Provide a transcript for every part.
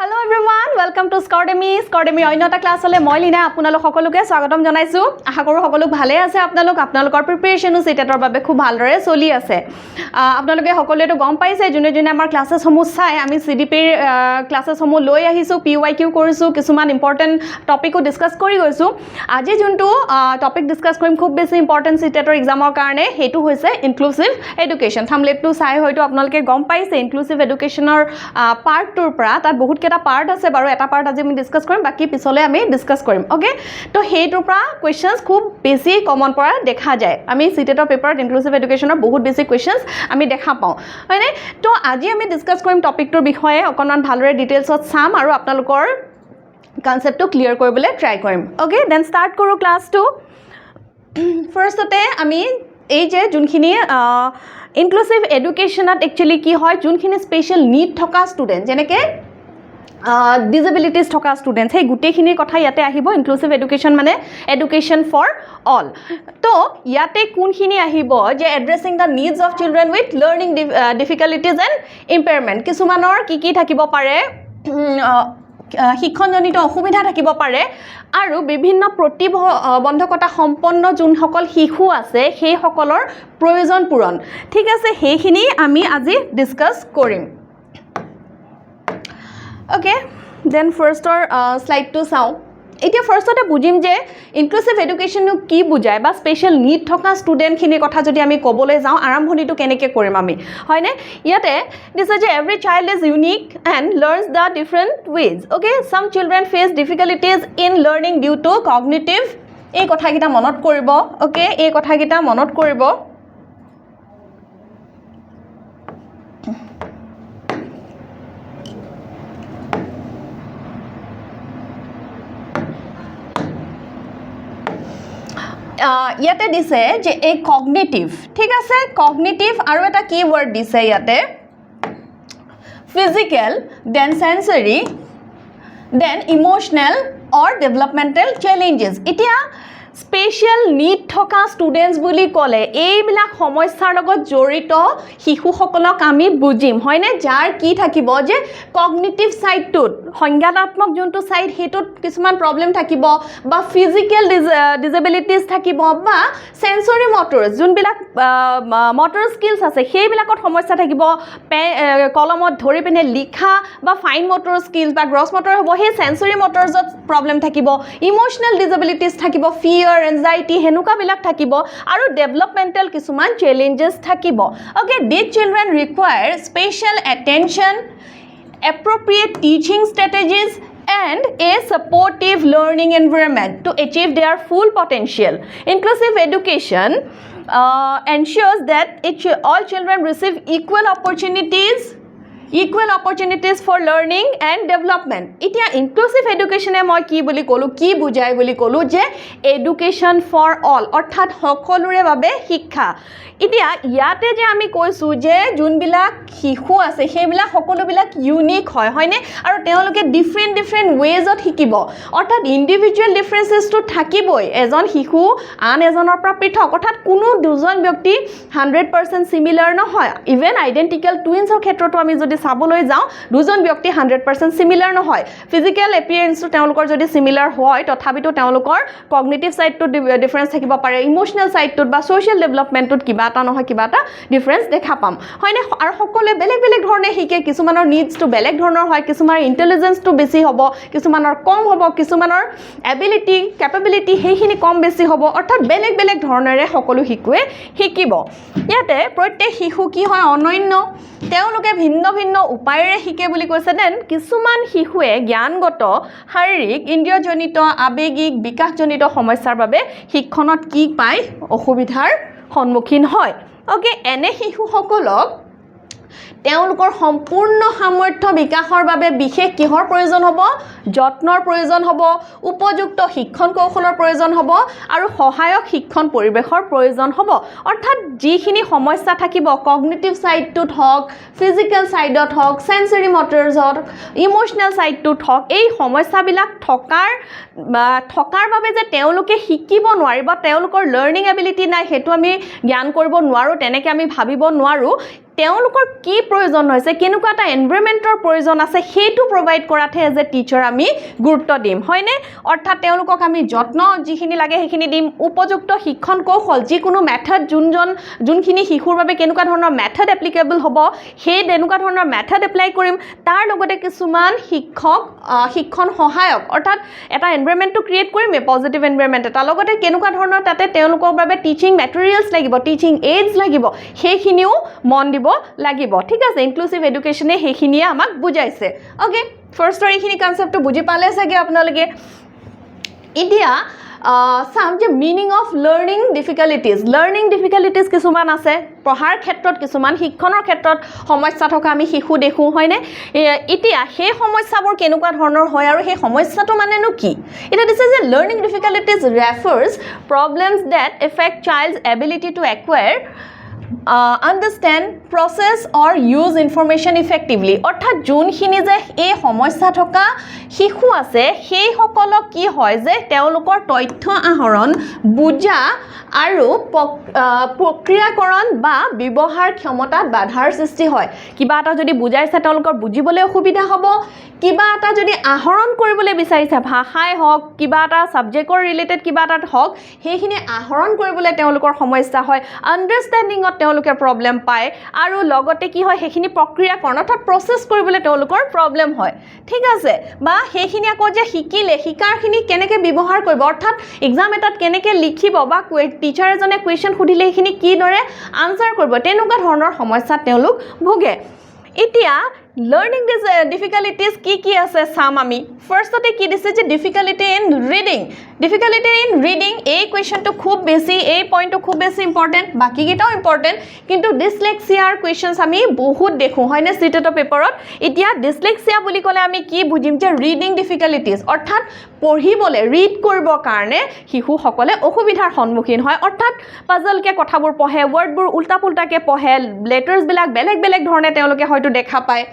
Hello everyone, welcome to Scordemy. Scordemy অন্যটা class হলে মই লিনা আপোনালোক সকলোকে স্বাগতম জনাইছো। আশা কৰো সকলো ভালে আছে আপোনালোকৰ প্ৰিপাৰেচনো সেটেটৰ বাবে খুব ভালদৰে চলি আছে। আপোনালোকে সকলোৱে তো গম পাইছে জুনে জুনে আমাৰ ক্লাसेस সমূহ চাই আমি সিডিপিৰ ক্লাसेस সমূহ লৈ আহিছো পিওয়াইকিউ কৰিছো কিছুমান ইম্পৰ্টেন্ট টপিকও ডিসকাস কৰি গৈছো। আজি যোনটো টপিক ডিসকাস কৰিম খুব বেছি ইম্পৰ্টেন্ট সেটেটৰ এক্সামৰ কাৰণে হেতু হৈছে ইনক্লুসিভ এডুকেশন। থাম্বনেলটো চাই হয়তো আপোনালোকে গম পাইছে ইনক্লুসিভ এডুকেশনৰ পাৰ্ট 2 ৰ পৰা তাত বহুত কেটা পাৰ্ট আছে বাৰু এটা পাৰ্ট আজি আমি ডিসকাস কৰিম বাকি পিছলে আমি ডিসকাস কৰিম ওকে তো হেইটোৰ পৰা কোৱেশ্চনস খুব বেছি কমন পৰা দেখা যায় আমি সিটেটৰ পেপাৰত ইনক্লুসিভ এডুকেশনৰ বহুত বেছি কোৱেশ্চনস আমি দেখা পাওঁ হয়নে তো আজি আমি ডিসকাস কৰিম টপিকটোৰ বিষয়ে অকনমান ভালৰে ডিটেইলছত চাম আৰু আপোনালোকৰ কনসেপ্টটো ক্লিয়াৰ কৰিবলৈ ট্ৰাই কৰিম ওকে দেন স্টাৰ্ট কৰো ক্লাসটো ফাৰ্ষ্টতে আমি এই যে যোনখিনি ইনক্লুসিভ এডুকেশনত একচুয়ালি কি হয় যোনখিনি স্পেশাল নীড থকা ষ্টুডেন্ট যেনেকে ডিসেবিলিটিজ থকা ষ্টুডেন্টস সেই গুটেখিনিৰ কথা ইয়াতে আহিব ইনক্লুসিভ এডুকেশন মানে এডুকেশন ফৰ অল তো ইয়াতে কোনখিনি আহিব যে addressing the needs of children with learning difficulties and impairment কিছুমানৰ কি থাকিব পাৰে শিক্ষণজনিত অসুবিধা থাকিব পাৰে আৰু বিভিন্ন প্ৰতিবন্ধকতা সম্পন্ন যোনসকল শিশু আছে সেই সকলৰ প্ৰয়োজন পূৰণ ঠিক আছে সেইখিনি আমি আজি ডিসকাস কৰিম ওকে দেন ফাৰ্ষ্টৰ স্লাইডটো চাওঁ এতিয়া ফাৰ্ষ্টতে বুজিম যে ইনক্লুসিভ এডুকেশনটো কি বুজায় বা স্পেশাল নীড থকা ষ্টুডেণ্টখিনিৰ কথা যদি আমি ক'বলৈ যাওঁ আৰম্ভণিটো কেনেকৈ কৰিম আমি হয়নে ইয়াতে দিছে যে every child is unique and learns the different ways okay some children face difficulties in learning due to cognitive এই কথাকেইটা মনত কৰিব অ'কে এই কথাকেইটা মনত কৰিব ইয়াতে দিছে যে এই কগনিটিভ ঠিক আছে কগনিটিভ আৰু এটা কি ওয়াৰ্ড দিছে ইয়াতে physical then sensory then emotional or developmental challenges এতিয়া স্পেশাল নীড থকা ষ্টুডেন্টস বুলি ক'লে এইবিলাক সমস্যাৰ লগত জড়িত শিশুসকলক আমি বুজিম হয়নে যাৰ কি থাকিব যে কগনিটিভ সাইডটোত সংজ্ঞানাত্মক যোনটো সাইড হেতুত কিছুমান প্ৰবলেম থাকিব বা ফিজিক্যাল ডিসেবিলিটিজ থাকিব বা সেন্সৰি মটৰস যোনবিলাক মটৰ স্কিলছ আছে সেইবিলাকত সমস্যা থাকিব কলমত ধৰি পিনে লিখা বা ফাইন মটৰ স্কিলছ বা গ্ৰছ মটৰ হ'ব সেই সেন্সৰি মটৰছত প্ৰবলেম থাকিব ইমোশনাল ডিসেবিলিটিজ থাকিব এনজাইটি হেনুকাবিলাক থাকিব আৰু ডেভেলপমেন্টাল কিছুমান চ্যালেঞ্জেস থাকিব okay these children require special attention appropriate teaching strategies and a supportive learning environment to achieve their full potential inclusive education ensures that all children receive equal opportunities for learning and development এতিয়া inclusive এডুকেশনে মই কি বুলি কলো কি বুজায় বুলি কলো যে এডুকেশন ফৰ অল অৰ্থাৎ সকলোৰে বাবে শিক্ষা এতিয়া ইয়াতে যে আমি কৈছো যে যোনবিলাক শিশু আছে সেইবিলাক সকলোবিলাক ইউনিক হয় হয়নে আৰু তেওঁলোকে ডিফাৰেন্ট ওয়েজত শিকিব অৰ্থাৎ ইন্ডিভিজুৱেল ডিফাৰেন্সেছটো থাকিবই এজন শিশু আন এজনৰ পৰা পৃথক অৰ্থাৎ কোনো দুজন ব্যক্তি 100% সিমিলাৰ নহয় ইভেন আইডেন্টিক্যাল টুইনছৰ ক্ষেত্ৰতো আমি যদি চাবলৈ যাওঁ দুজন ব্যক্তি 100% সিমিলাৰ নহয় ফিজিক্যাল এপিয়াৰেন্সটো তেওঁলোকৰ যদি সিমিলাৰ হয় তথাপিতো তেওঁলোকৰ কগনিটিভ সাইডটোত ডিফাৰেন্স থাকিব পাৰে ইমোশনাল সাইডটোত বা সোশ্যাল ডেভেলপমেন্টটোত কিবা এটা নহয় কিবা এটা ডিফাৰেন্স দেখা পাম হয়নে আৰু সকলোৱে বেলেগ ধৰণে শিকে কিছুমানৰ নিডছটো বেলেগ ধৰণৰ হয় কিছুমানৰ ইন্টেলিজেন্সটো বেছি হ'ব কিছুমানৰ কম হ'ব কিছুমানৰ এবিলিটি কেপেবিলিটি সেইখিনি কম বেছি হ'ব অৰ্থাৎ বেলেগ ধৰণেৰে সকলো শিশুৱে শিকিব ইয়াতে প্ৰত্যেক শিশু কি হয় অনন্য তেওঁলোকে ভিন্ন উপায়েৰে শিকে বুলি কৈছে দেন কিছুমান শিশুৱে জ্ঞানগত শাৰীৰিক ইন্দ্ৰিয়জনিত আবেগিক বিকাশজনিত সমস্যাৰ বাবে শিক্ষণত কি পায় অসুবিধাৰ সন্মুখীন হয় ওকে এনে শিশুসকলক তেওঁলোকৰ সম্পূৰ্ণ সামৰ্থ্য বিকাশৰ বাবে বিশেষ কিহৰ প্ৰয়োজন হ'ব যত্নৰ প্ৰয়োজন হ'ব উপযুক্ত শিক্ষণ কৌশলৰ প্ৰয়োজন হ'ব আৰু সহায়ক শিক্ষণ পৰিবেশৰ প্ৰয়োজন হ'ব অৰ্থাৎ যিখিনি সমস্যা থাকিব কগনিটিভ সাইডটোত হওক ফিজিক্যাল সাইডত হওক সেন্সৰি মটৰছত ইমোশনাল সাইডটোত হওক এই সমস্যাবিলাক থকাৰ বাবে যে তেওঁলোকে শিকিব নোৱাৰিব তেওঁলোকৰ লাৰ্নিং এবিলিটি নাই সেইটো আমি জ্ঞান কৰিব নোৱাৰো তেনেকৈ আমি ভাবিব নোৱাৰো তেওঁলোকৰ কি প্ৰয়োজন হৈছে কেনেকুৱা এটা এনভাইৰনমেন্টৰ প্ৰয়োজন আছে সেইটো প্ৰভাইড কৰাতে এজ এ টিচাৰ আমি গুৰুত্ব দিম হয়নে অৰ্থাৎ তেওঁলোকক আমি যত্ন যিখিনি লাগে সেইখিনি দিম উপযুক্ত শিক্ষণ কৌশল যিকোনো মেথড যোনখিনি শিশুৰ বাবে কেনেকুৱা ধৰণৰ মেথড এপ্লিকেবল হ'ব সেই তেনেকুৱা ধৰণৰ মেথড এপ্লাই কৰিম তাৰ লগতে কিছুমান শিক্ষণ সহায়ক অৰ্থাৎ এটা এনভাইৰনমেন্টটো ক্ৰিয়েট কৰিম পজিটিভ এনভাইৰনমেন্ট এটা লগতে কেনেকুৱা ধৰণৰ তাতে তেওঁলোকৰ বাবে টিচিং মেটেৰিয়েলছ লাগিব টিচিং এইডছ লাগিব সেইখিনিও মন দিব লাগিব ঠিক আছে ইনক্লুসিভ এডুকেশনে সেইখিনিয়ে আমাক বুজাইছে ওকে ফাৰ্ষ্ট এইখিনি কনসেপ্টটো বুজি পালে চাগে আপোনালোকে এতিয়া সাম যে মিনিং অফ লাৰ্নিং ডিফিকাল্টিজ কিছুমান আছে পঢ়াৰ ক্ষেত্ৰত কিছুমান শিক্ষণৰ ক্ষেত্ৰত সমস্যা থকা আমি শিশু দেখো হয়নে এতিয়া সেই সমস্যাবোৰ কেনেকুৱা ধৰণৰ হয় আৰু সেই সমস্যাটো মানেনো কি এটা দিছে যে learning difficulties refers problems that affect child's ability to acquire understand process or use information effectively অৰ্থাৎ যোনখিনি যে এই সমস্যা থকা শিশু আছে সেই সকলক কি হয় যে তেওঁলোকৰ তথ্য আহৰণ বুজা আৰু প্ৰক্ৰিয়াকৰণ বা ব্যৱহাৰ ক্ষমতাত বাধাৰ সৃষ্টি হয় কিবা এটা যদি বুজাইছে তেওঁলোকৰ বুজিবলৈ অসুবিধা হ'ব কিবা এটা যদি আহৰণ কৰিবলৈ বিচাৰিছে ভাষাই হওক কিবা এটা সাবজেক্টৰ ৰিলেটেড কিবা এটা হওক সেইখিনি আহৰণ কৰিবলৈ তেওঁলোকৰ সমস্যা হয় আন্ডাৰষ্টেণ্ডিংত তেওঁলোকে প্ৰবলেম পায় আৰু লগতে কি হয় সেইখিনি প্ৰক্ৰিয়াকৰণ অৰ্থাৎ প্ৰসেস কৰিবলৈ তেওঁলোকৰ প্ৰবলেম হয় ঠিক আছে বা সেইখিনি আকৌ যে শিকাৰখিনি কেনেকৈ ব্যৱহাৰ কৰিব অৰ্থাৎ এক্সাম এটাত কেনেকৈ লিখিব বা টিচাৰ এজনে কুৱেশ্যন সুধিলে সেইখিনি কিদৰে আনসাৰ কৰিব তেনেকুৱা ধৰণৰ সমস্যাত তেওঁলোক ভোগে এতিয়া লাৰ্নিং ডিফিকাল্টিজ কি আছে চাম আমি ফাৰ্ষ্টতে কি দিছে যে ডিফিকাল্টি ইন ৰিডিং এই কুৱেশ্যনটো খুব বেছি এই পইণ্টটো খুব বেছি ইম্পৰ্টেণ্ট বাকীকেইটাও ইম্পৰ্টেণ্ট কিন্তু ডিছলেক্সিয়াৰ কুৱেশ্যনছ আমি বহুত দেখোঁ হয়নে চিটেটৰ পেপাৰত এতিয়া ডিছলেক্সিয়া বুলি ক'লে আমি কি বুজিম যে ৰিডিং ডিফিকাল্টিজ অৰ্থাৎ পঢ়িবলৈ ৰিড কৰিবৰ কাৰণে শিশুসকলে অসুবিধাৰ সন্মুখীন হয় অৰ্থাৎ পাজলকৈ কথাবোৰ পঢ়ে ৱৰ্ডবোৰ উল্টা পুল্টাকৈ পঢ়ে লেটাৰ্ছবিলাক বেলেগ ধৰণে তেওঁলোকে হয়তো দেখা পায়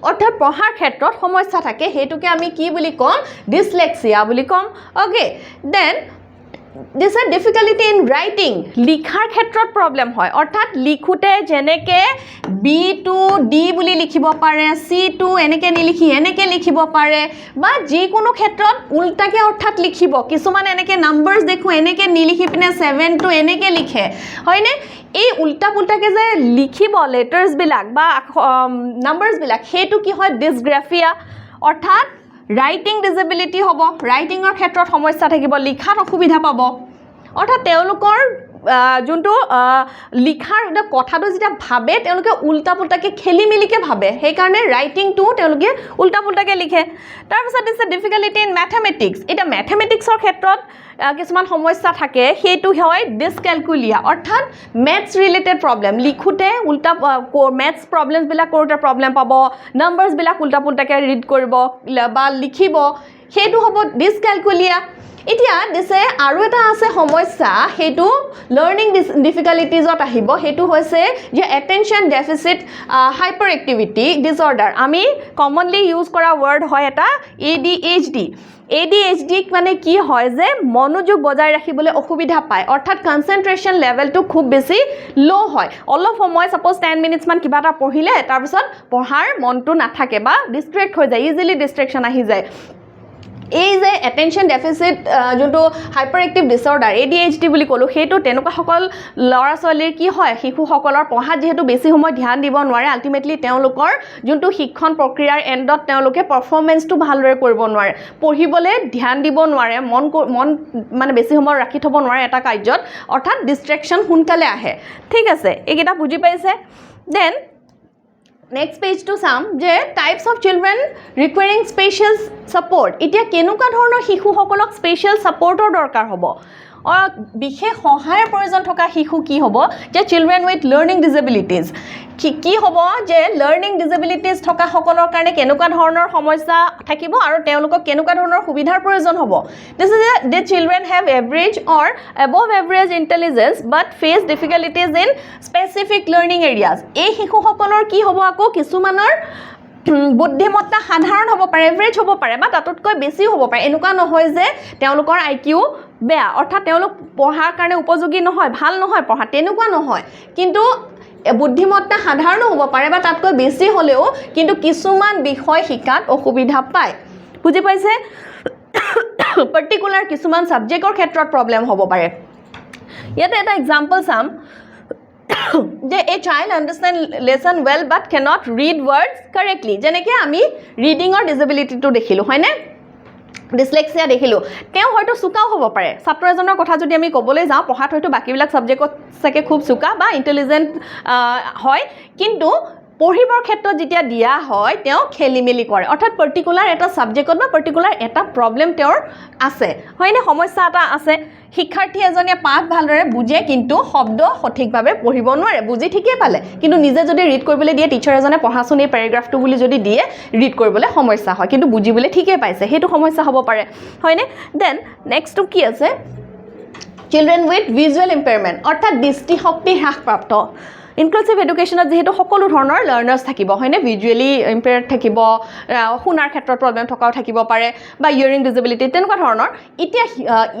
অৰ্থাৎ পঢ়াৰ ক্ষেত্ৰত সমস্যা থাকে হেতুকে আমি কি বুলি কম ডিসলেক্সিয়া বুলি কম okay then this are difficulty in writing লিখাৰ ক্ষেত্ৰত প্ৰবলেম হয় অৰ্থাৎ লিখোতে যেনেকৈ বি টু ডি বুলি লিখিব পাৰে চি টু এনেকৈ নিলিখি এনেকৈ লিখিব পাৰে বা যিকোনো ক্ষেত্ৰত উল্টাকৈ অৰ্থাৎ লিখিব কিছুমান এনেকৈ নাম্বাৰছ দেখোঁ এনেকৈ নিলিখি পিনে 7 টু এনেকৈ লিখে হয়নে এই উল্টা পুল্টাকৈ যে লিখিব লেটাৰ্ছবিলাক বা নাম্বাৰছবিলাক সেইটো কি হয় ডিছগ্ৰাফিয়া অৰ্থাৎ ৰাইটিং ডিজেবিলিটি হ'ব ৰাইটিঙৰ ক্ষেত্ৰত সমস্যা থাকিব লিখাত অসুবিধা পাব অৰ্থাৎ তেওঁলোকৰ যোনটো লিখাৰ কথাটো যেতিয়া ভাবে তেওঁলোকে উল্টা পুল্টাকৈ খেলি মেলিকৈ ভাবে সেইকাৰণে ৰাইটিংটো তেওঁলোকে উল্টা পুল্টাকৈ লিখে তাৰপিছত দিছে ডিফিকাল্টি ইন মেথমেটিক্স এতিয়া মেথমেটিক্সৰ ক্ষেত্ৰত কিছুমান সমস্যা থাকে সেইটো হয় ডিছকেলকুলিয়া অৰ্থাৎ মেথছ ৰিলেটেড প্ৰবলেম লিখোতে উল্টা মেথছ প্ৰবলেমছবিলাক কৰোঁতে প্ৰবলেম পাব নাম্বাৰছবিলাক উল্টা পুল্টাকৈ ৰিড কৰিব বা লিখিব সেইটো হ'ব ডিছকেলকুলিয়া এতিয়া দিছে আৰু এটা আছে সমস্যা সেইটো লাৰ্নিং ডিফিকাল্টিজত আহিব সেইটো হৈছে যে attention deficit hyper activity disorder আমি কমনলি ইউজ কৰা ৱৰ্ড হয় এটা ADHD মানে কি হয় যে মনোযোগ বজাই ৰাখিবলৈ অসুবিধা পায় অৰ্থাৎ কনচেন্ট্ৰেশ্যন লেভেলটো খুব বেছি ল' হয় অলপ সময় সাপোজ 10 মিনিটছ মান কিবা এটা পঢ়িলে তাৰপিছত পঢ়াৰ মনটো নাথাকে বা ডিষ্ট্ৰেক্ট হৈ যায় ইজিলি ডিষ্ট্ৰেকশ্যন আহি যায় এই যে এটেনশ্যন ডেফিচিট যোনটো হাইপাৰ এক্টিভ ডিছঅৰ্ডাৰ ADHD বুলি ক'লোঁ সেইটো তেনেকুৱাসকল ল'ৰা ছোৱালীৰ কি হয় শিশুসকলৰ পঢ়াত যিহেতু বেছি সময় ধ্যান দিব নোৱাৰে আল্টিমেটলি তেওঁলোকৰ যোনটো শিক্ষণ প্ৰক্ৰিয়াৰ এণ্ডত তেওঁলোকে পাৰফৰ্মেঞ্চটো ভালদৰে কৰিব নোৱাৰে পঢ়িবলৈ ধ্যান দিব নোৱাৰে মন মানে বেছি সময় ৰাখি থ'ব নোৱাৰে এটা কাৰ্যত অৰ্থাৎ ডিষ্ট্ৰেকশ্যন সোনকালে আহে ঠিক আছে এইকেইটা বুজি পাইছে দেন নেক্সট পেজটো চাম যে types of children requiring special support এতিয়া কেনেকুৱা ধৰণৰ শিশুসকলক স্পেচিয়েল ছাপৰ্টৰ দৰকাৰ হ'ব বিশেষ সহায়ৰ প্ৰয়োজন থকা শিশু কি হ'ব যে চিলড্ৰেন উইথ লাৰ্নিং ডিজেবিলিটিজ কি হ'ব যে লাৰ্নিং ডিজেবিলিটিজ থকা সকলৰ কাৰণে কেনেকুৱা ধৰণৰ সমস্যা থাকিব আৰু তেওঁলোকক কেনেকুৱা ধৰণৰ সুবিধাৰ প্ৰয়োজন হ'ব this is the children have average or above average intelligence but face difficulties in specific learning areas এই শিশুসকলৰ কি হ'ব আকৌ কিছুমানৰ বুদ্ধিমত্তা সাধাৰণ হ'ব পাৰে এভাৰেজ হ'ব পাৰে বা তাতকৈ বেছি হ'ব পাৰে এনেকুৱা নহয় যে তেওঁলোকৰ IQ বেয়া অৰ্থাৎ তেওঁলোক পঢ়াৰ কাৰণে উপযোগী নহয় ভাল নহয় পঢ়া তেনেকুৱা নহয় কিন্তু বুদ্ধিমত্তা সাধাৰণ হ'ব পাৰে বা তাতকৈ বেছি হ'লেও কিন্তু কিছুমান বিষয় শিকাত অসুবিধা পায় বুজি পাইছে পাৰ্টিকুলাৰ কিছুমান সাবজেক্টৰ ক্ষেত্ৰত প্ৰবলেম হ'ব পাৰে ইয়াতে এটা এক্সাম্পল চাম যে a child understand lesson well but cannot read words correctly যেনেকৈ আমি ৰিডিঙৰ ডিজেবিলিটিটো দেখিলোঁ হয়নে ডিসলেক্সিয়া দেখিলো তেওঁ হয়তো সুকাও হ'ব পাৰে ছাত্ৰ এজনৰ কথা যদি আমি ক'বলৈ যাওঁ পঢ়াত হয়তো বাকিবিলাক সাবজেক্টত সাকে খুব সুকা বা ইন্টেলিজেন্ট হয় কিন্তু পঢ়িবৰ ক্ষেত্ৰত যেতিয়া দিয়া হয় তেওঁ খেলিমেলি কৰে অৰ্থাৎ পাৰ্টিকুলাৰ এটা সাবজেক্টত বা পাৰ্টিকুলাৰ এটা প্ৰবলেম তেওঁৰ আছে হয়নে সমস্যা এটা আছে শিক্ষাৰ্থী এজনে পাঠ ভালদৰে বুজে কিন্তু শব্দ সঠিকভাৱে পঢ়িব নোৱাৰে বুজি ঠিকই পালে কিন্তু নিজে যদি ৰিড কৰিবলৈ দিয়ে টিচাৰ এজনে পঢ়াচোন এই প্যাৰাগ্ৰাফটো বুলি যদি দিয়ে ৰিড কৰিবলৈ সমস্যা হয় কিন্তু বুজিবলৈ ঠিকই পাইছে হেতু সমস্যা হ'ব পাৰে হয়নে দেন নেক্সটটো কি আছে চিলড্ৰেন উইথ ভিজুৱেল ইম্পেয়াৰমেণ্ট অৰ্থাৎ দৃষ্টিশক্তি হ্ৰাসপ্ৰাপ্ত ইনক্লুসিভ এডুকেশনত যেহেতু সকলো ধৰণৰ লাৰ্নাৰ্স থাকিব হয়নে ভিজুৱেলি ইম্পেয়াৰ্ড থাকিব শুনাৰ ক্ষেত্ৰত প্ৰবলেম থকাও থাকিব পাৰে বা হিয়াৰিং ডিজেবিলিটি তেনেকুৱা ধৰণৰ এতিয়া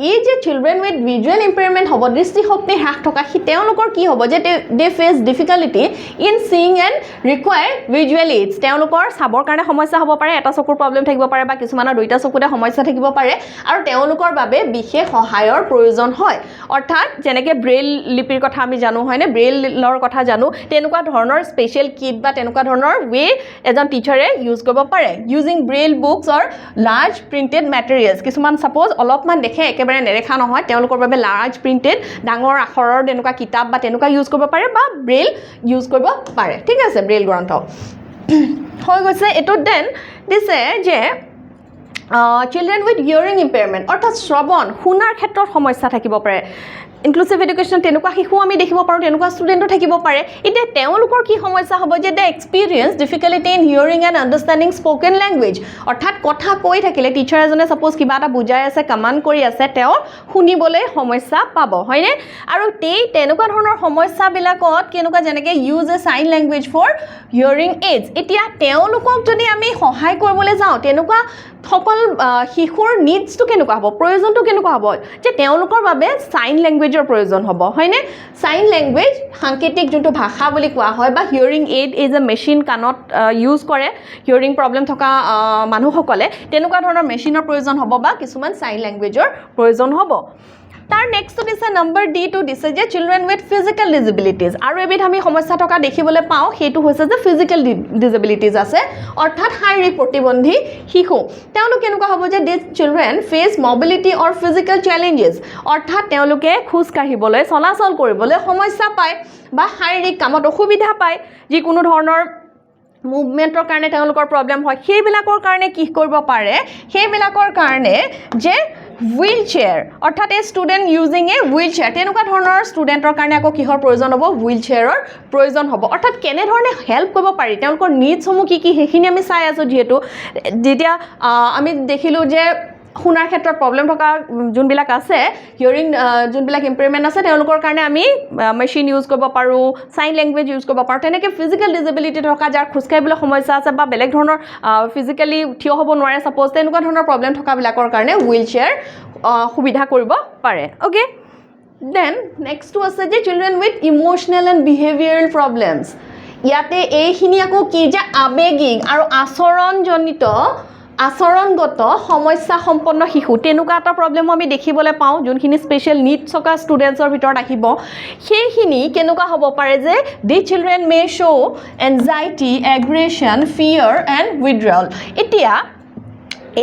এই যে চিলড্ৰেন উইথ ভিজুৱেল ইম্পেয়াৰমেণ্ট হ'ব দৃষ্টিশক্তি হ্ৰাস থকা তেওঁলোকৰ কি হ'ব যে they face difficulty in seeing and require visual aids তেওঁলোকৰ চাবৰ কাৰণে সমস্যা হ'ব পাৰে এটা চকুৰ প্ৰবলেম থাকিব পাৰে বা কিছুমানৰ দুইটা চকুতে সমস্যা থাকিব পাৰে আৰু তেওঁলোকৰ বাবে বিশেষ সহায়ৰ প্ৰয়োজন হয় অৰ্থাৎ যেনেকৈ ব্ৰেইল লিপিৰ কথা আমি জানো হয়নে ব্ৰেইলৰ কথা জানো তেনেকুৱা ধৰণৰ স্পেশাল কিট বা তেনেকুৱা ধৰণৰ ৱে এজন টিচাৰে ইউজ কৰিব পাৰে ইউজিং ব্ৰেইল বুকছ অৰ লাৰ্জ প্ৰিন্টেড মেটেৰিয়েলছ কিছুমান সাপোজ অলপমান দেখে একেবাৰে নেৰেখা নহয় তেওঁলোকৰ বাবে লাৰ্জ প্ৰিন্টেড ডাঙৰ আখৰৰ তেনেকুৱা কিতাপ বা তেনেকুৱা ইউজ কৰিব পাৰে বা ব্ৰেইল ইউজ কৰিব পাৰে ঠিক আছে ব্ৰেইল গ্ৰন্থ হৈ গৈছে এটো দেন দিছে যে চিলড্ৰেন উইথ হিয়াৰিং ইম্পেয়াৰমেণ্ট অৰ্থাৎ শ্ৰৱণ শুনাৰ ক্ষেত্ৰত সমস্যা থাকিব পাৰে ইনক্লুসিভ এডুকেশন তেনেকুৱা শিশু আমি দেখিব পাৰোঁ তেনেকুৱা ষ্টুডেণ্টো থাকিব পাৰে এতিয়া তেওঁলোকৰ কি সমস্যা হ'ব যে they experience difficulty in hearing and understanding spoken language অৰ্থাৎ কথা কৈ থাকিলে টিচাৰ এজনে সাপোজ কিবা এটা বুজাই আছে কমাণ্ড কৰি আছে তেওঁ শুনিবলৈ সমস্যা পাব হয়নে আৰু তেনেকুৱা ধৰণৰ সমস্যাবিলাকত কেনেকুৱা যেনেকৈ use a sign language for hearing aids এতিয়া তেওঁলোকক যদি আমি সহায় কৰিবলৈ যাওঁ তেনেকুৱা সকল শিশুৰ নিডছটো কেনেকুৱা হ'ব প্ৰয়োজনটো কেনেকুৱা হ'ব যে তেওঁলোকৰ বাবে চাইন লেংগুৱেজৰ প্ৰয়োজন হ'ব হয়নে চাইন লেংগুৱেজ সাংকেতিক যোনটো ভাষা বুলি কোৱা হয় বা hearing aid is a machine কাণত ইউজ কৰে হিয়াৰিং প্ৰবলেম থকা মানুহসকলে তেনেকুৱা ধৰণৰ মেচিনৰ প্ৰয়োজন হ'ব বা কিছুমান চাইন লেংগুৱেজৰ প্ৰয়োজন হ'ব তাৰ নেক্সট দিছে নম্বৰ ডি টু দিছে যে চিলড্ৰেন উইথ ফিজিকেল ডিজেবিলিটিজ আৰু এবিধ আমি সমস্যা থকা দেখিবলৈ পাওঁ সেইটো হৈছে যে ফিজিকেল ডিজেবিলিটিজ আছে অৰ্থাৎ শাৰীৰিক প্ৰতিবন্ধী শিশু তেওঁলোক কেনেকুৱা হ'ব যে দিছ চিলড্ৰেন ফেচ মবিলিটি অৰ ফিজিকেল চেলেঞ্জেছ অৰ্থাৎ তেওঁলোকে খোজ কাঢ়িবলৈ চলাচল কৰিবলৈ সমস্যা পায় বা শাৰীৰিক কামত অসুবিধা পায় যিকোনো ধৰণৰ মুভমেন্টৰ কাৰণে তেওঁলোকৰ প্ৰবলেম হয় সেইবিলাকৰ কাৰণে কি কৰিব পাৰে সেইবিলাকৰ কাৰণে যে হুইল চেয়াৰ অৰ্থাৎ a student using a wheelchair তেনেকুৱা ধৰণৰ ষ্টুডেণ্টৰ কাৰণে আকৌ কিহৰ প্ৰয়োজন হ'ব হুইল চেয়াৰৰ প্ৰয়োজন হ'ব অৰ্থাৎ কেনেধৰণে হেল্প কৰিব পাৰি তেওঁলোকৰ নিডছসমূহ কি সেইখিনি আমি চাই আছোঁ যিহেতু যেতিয়া আমি দেখিলোঁ যে শুনাৰ ক্ষেত্ৰত প্ৰবলেম থকা যোনবিলাক আছে হিয়াৰিং যোনবিলাক ইম্পেয়াৰমেণ্ট আছে তেওঁলোকৰ কাৰণে আমি মেচিন ইউজ কৰিব পাৰোঁ চাইন লেংগুৱেজ ইউজ কৰিব পাৰোঁ তেনেকৈ ফিজিকেল ডিজেবিলিটি থকা যাৰ খোজকাঢ়িবলৈ সমস্যা আছে বা বেলেগ ধৰণৰ ফিজিকেলি থিয় হ'ব নোৱাৰে ছাপ'জ তেনেকুৱা ধৰণৰ প্ৰবলেম থকাবিলাকৰ কাৰণে হুইল চেয়াৰ সুবিধা কৰিব পাৰে অ'কে দেন নেক্সটটো আছে যে children with emotional and behavioural problems ইয়াতে এইখিনি আকৌ কি যে আৱেগিক আৰু আচৰণগত সমস্যা সম্পন্ন শিশু তেনেকুৱা এটা প্ৰবলেমো আমি দেখিবলৈ পাওঁ যোনখিনি স্পেচিয়েল নিডছ থকা ষ্টুডেণ্টছৰ ভিতৰত আহিব সেইখিনি কেনেকুৱা হ'ব পাৰে যে the children may show' anxiety aggression fear and withdrawal এতিয়া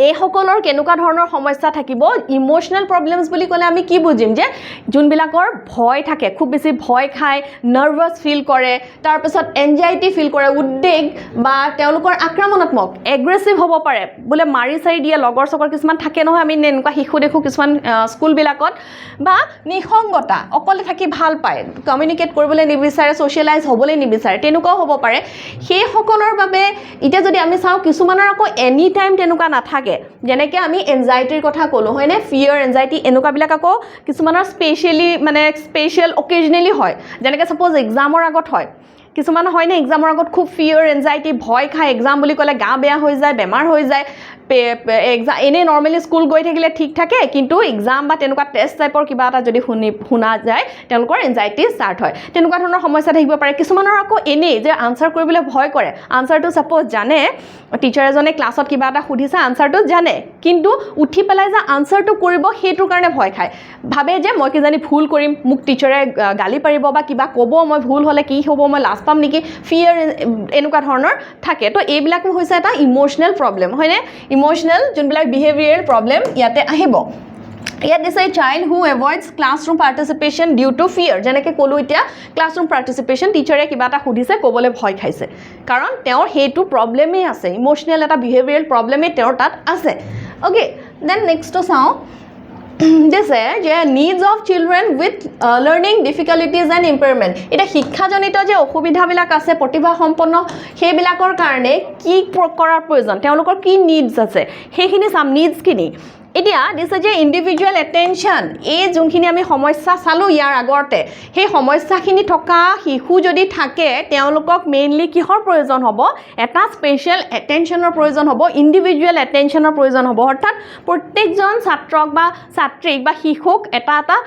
এই সকলৰ কেনেকুৱা ধৰণৰ সমস্যা থাকিব ইমোশনাল প্ৰবলেমছ বুলি ক'লে আমি কি বুজিম যে যোনবিলাকৰ ভয় থাকে খুব বেছি ভয় খায় নাৰ্ভাছ ফিল কৰে তাৰ পিছত এনজাইটি ফিল কৰে উদ্বেগ বা তেওঁলোকৰ আক্ৰমণাত্মক এগ্ৰেছিভ হ'ব পাৰে বোলে মাৰি চাৰি দিয়ে লগৰ চগৰ কিছুমান থাকে নহয় আমি এনেকুৱা শিশু দেখো কিছুমান স্কুলবিলাকত বা নিসংগতা অকলে থাকি ভাল পায় কমিউনিকেট কৰিবলৈ নিবিচাৰে ছ'চিয়েলাইজ হ'বলৈ নিবিচাৰে তেনেকুৱাও হ'ব পাৰে সেই সকলৰ বাবে এতিয়া যদি আমি চাওঁ কিছুমানৰ আকৌ এনি টাইম তেনেকুৱা নাথাকে যেনেকৈ আমি এনজাইটিৰ কথা ক'লোঁ হয়নে ফিয়াৰ এনজাইটি এনেকুৱাবিলাক আকৌ কিছুমানৰ স্পেচিয়েল অকেজনেলি হয় যেনেকৈ ছাপ'জ এক্সামৰ আগত হয় কিছুমান হয়নে এক্সামৰ আগত খুব ফিয়াৰ এনজাইটি ভয় খায় এক্সাম বুলি ক'লে গা বেয়া হৈ যায় বেমাৰ হৈ যায় এনেই নৰ্মেলি স্কুল গৈ থাকিলে ঠিক থাকে কিন্তু এক্সাম বা তেনেকুৱা টেষ্ট টাইপৰ কিবা এটা যদি শুনা যায় তেওঁলোকৰ এনজাইটি ষ্টাৰ্ট হয় তেনেকুৱা ধৰণৰ সমস্যা থাকিব পাৰে কিছুমানৰ আকৌ এনেই যে আনচাৰ কৰিবলৈ ভয় কৰে আনচাৰটো ছাপ'জ জানে টিচাৰ এজনে ক্লাছত কিবা এটা সুধিছে আনচাৰটো জানে কিন্তু উঠি পেলাই যে আনচাৰটো কৰিব সেইটোৰ কাৰণে ভয় খায় ভাবে যে মই কিজানি ভুল কৰিম মোক টিচাৰে গালি পাৰিব বা কিবা ক'ব মই ভুল হ'লে কি হ'ব মই লাজ পাম নেকি ফিয়াৰ এনেকুৱা ধৰণৰ থাকে তো এইবিলাক হৈছে এটা ইমোশনেল প্ৰব্লেম হয়নে ইমোশনেল যোনবিলাক বিহেভিয়াৰেল প্ৰব্লেম ইয়াতে আহিব ইয়াত দিছে child who avoids classroom participation due to fear যেনেকৈ ক'লোঁ এতিয়া ক্লাছৰুম পাৰ্টিচিপেশ্যন টিচাৰে কিবা এটা সুধিছে ক'বলৈ ভয় খাইছে কাৰণ তেওঁৰ সেইটো প্ৰব্লেমেই আছে ইমোশনেল এটা বিহেভিয়াৰেল প্ৰব্লেমেই তেওঁৰ তাত আছে অ'কে দেন নেক্সটটো চাওঁ দিছে যে needs of children with learning difficulties and impairment এতিয়া শিক্ষাজনিত যে অসুবিধাবিলাক আছে প্ৰতিভাসম্পন্ন সেইবিলাকৰ কাৰণে কি কৰাৰ প্ৰয়োজন তেওঁলোকৰ কি নিডছ আছে সেইখিনি চাম নিডছখিনি এতিয়া দিছে যে ইণ্ডিভিজুৱেল এটেনশ্যন এই যোনখিনি আমি সমস্যা চালোঁ ইয়াৰ আগতে সেই সমস্যাখিনি থকা শিশু যদি থাকে তেওঁলোকক মেইনলি কিহৰ প্ৰয়োজন হ'ব এটা স্পেচিয়েল এটেনশ্যনৰ প্ৰয়োজন হ'ব ইণ্ডিভিজুৱেল এটেনশ্যনৰ প্ৰয়োজন হ'ব অৰ্থাৎ প্ৰত্যেকজন ছাত্ৰক বা ছাত্ৰীক বা শিশুক এটা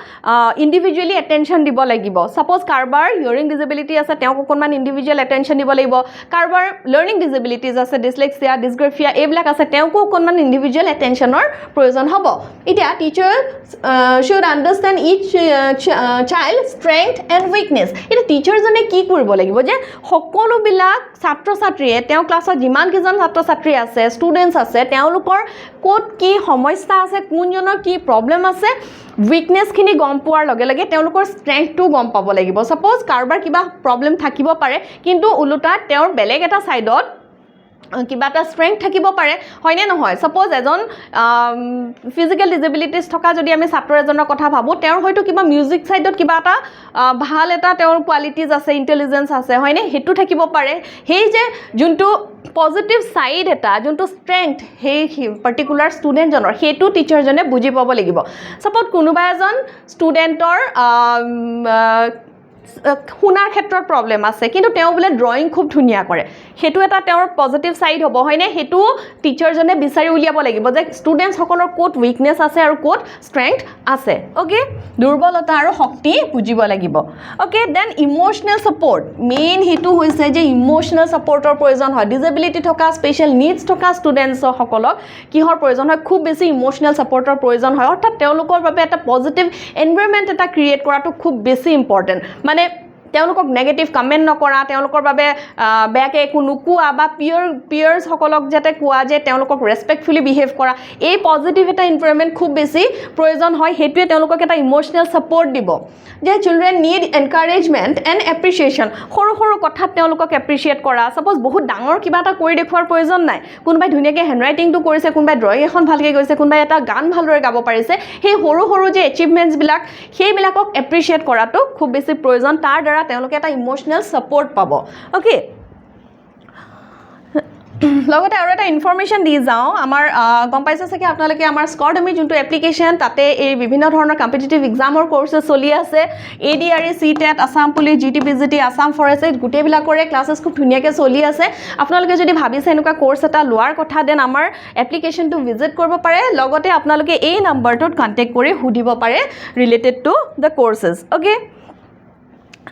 ইণ্ডিভিজুৱেলি এটেনশ্যন দিব লাগিব ছাপ'জ কাৰোবাৰ হিয়াৰিং ডিজেবিলিটি আছে তেওঁক অকণমান ইণ্ডিভিজুৱেল এটেনশ্যন দিব লাগিব কাৰোবাৰ লাৰ্ণিং ডিজেবিলিটিজ আছে ডিছলেক্সিয়া ডিছগ্ৰাফিয়া এইবিলাক আছে তেওঁকো অকণমান ইণ্ডিভিজুৱেল এটেনশ্যনৰ প্ৰয়োজন হ'ব এতিয়া teacher should understand each child strength and weakness এতিয়া টিচাৰজনে কি কৰিব লাগিব যে সকলোবিলাক ছাত্ৰ ছাত্ৰীয়ে তেওঁ ক্লাছত যিমানকেইজন ছাত্ৰ ছাত্ৰী আছে ষ্টুডেণ্টছ আছে তেওঁলোকৰ ক'ত কি সমস্যা আছে কোনজনৰ কি প্ৰব্লেম আছে উইকনেছখিনি গম পোৱাৰ লগে লগে তেওঁলোকৰ ষ্ট্ৰেংথটো গম পাব লাগিব ছাপ'জ কাৰোবাৰ কিবা প্ৰব্লেম থাকিব পাৰে কিন্তু ওলোটা তেওঁৰ বেলেগ এটা ছাইডত কিবা এটা ষ্ট্ৰেংথ থাকিব পাৰে হয়নে নহয় ছাপ'জ এজন ফিজিকেল ডিজেবিলিটিছ থকা যদি আমি ছাত্ৰ এজনৰ কথা ভাবোঁ তেওঁৰ হয়তো কিবা মিউজিক ছাইডত কিবা এটা ভাল এটা তেওঁৰ কোৱালিটিজ আছে ইণ্টেলিজেঞ্চ আছে হয়নে সেইটো থাকিব পাৰে সেই যে যোনটো পজিটিভ ছাইড এটা যোনটো ষ্ট্ৰেংথ সেই পাৰ্টিকুলাৰ ষ্টুডেণ্টজনৰ সেইটো টিচাৰজনে বুজি পাব লাগিব ছাপ'জ কোনোবা এজন ষ্টুডেণ্টৰ শুনাৰ ক্ষেত্ৰত প্ৰব্লেম আছে কিন্তু তেওঁ বোলে ড্ৰয়িং খুব ধুনীয়া কৰে সেইটো এটা তেওঁৰ পজিটিভ ছাইড হ'ব হয়নে সেইটো টিচাৰজনে বিচাৰি উলিয়াব লাগিব যে ষ্টুডেণ্টসকলৰ ক'ত উইকনেছ আছে আৰু ক'ত ষ্ট্ৰেংথ আছে অ'কে দুৰ্বলতা আৰু শক্তি বুজিব লাগিব okay then emotional support main সেইটো হৈছে যে ইম'চনেল ছাপৰ্টৰ প্ৰয়োজন হয় ডিজেবিলিটি থকা স্পেচিয়েল নিডছ থকা ষ্টুডেণ্টছসকলক কিহৰ প্ৰয়োজন হয় খুব বেছি ইম'চনেল ছাপৰ্টৰ প্ৰয়োজন হয় অৰ্থাৎ তেওঁলোকৰ বাবে এটা পজিটিভ এনভাইৰনমেণ্ট এটা ক্ৰিয়েট কৰাটো খুব বেছি ইম্পৰ্টেণ্ট মানে তেওঁলোকক নেগেটিভ কমেণ্ট নকৰা তেওঁলোকৰ বাবে বেয়াকৈ একো নোকোৱা বা পিয়াৰ্ছসকলক যাতে কোৱা যে তেওঁলোকক ৰেচপেক্টফুলি বিহেভ কৰা এই পজিটিভ এটা এনভাইৰনমেণ্ট খুব বেছি প্ৰয়োজন হয় সেইটোৱে তেওঁলোকক এটা ইম'চনেল ছাপৰ্ট দিব যে children need encouragement and appreciation সৰু সৰু কথাত তেওঁলোকক এপ্ৰিচিয়েট কৰা ছাপ'জ বহুত ডাঙৰ কিবা এটা কৰি দেখুৱাৰ প্ৰয়োজন নাই কোনোবাই ধুনীয়াকৈ হেণ্ডৰাইটিংটো কৰিছে কোনোবাই ড্ৰয়িং এখন ভালকৈ কৰিছে কোনোবাই এটা গান ভালদৰে গাব পাৰিছে সেই সৰু সৰু যে এচিভমেণ্টছবিলাক সেইবিলাকক এপ্ৰিচিয়েট কৰাটো খুব বেছি প্ৰয়োজন তাৰ দ্বাৰা তেওঁলোকে এটা ইম'চনেল ছাপৰ্ট পাব অ'কে লগতে আৰু এটা ইনফৰমেশ্যন দি যাওঁ আমাৰ গম পাইছে চাগে আপোনালোকে আমাৰ স্কৰ্ডমি যোনটো এপ্লিকেশ্যন তাতে এই বিভিন্ন ধৰণৰ কম্পিটিটিভ এক্সামৰ কৰ্চেছ চলি আছে ADRE CTET Assam police GTPGT Assam forest গোটেইবিলাকৰে ক্লাছেছ খুব ধুনীয়াকৈ চলি আছে আপোনালোকে যদি ভাবিছে এনেকুৱা কৰ্চ এটা লোৱাৰ কথা দেন আমাৰ এপ্লিকেশ্যনটো ভিজিট কৰিব পাৰে লগতে আপোনালোকে এই নম্বৰটোত কণ্টেক্ট কৰি সুধিব পাৰে related to the courses okay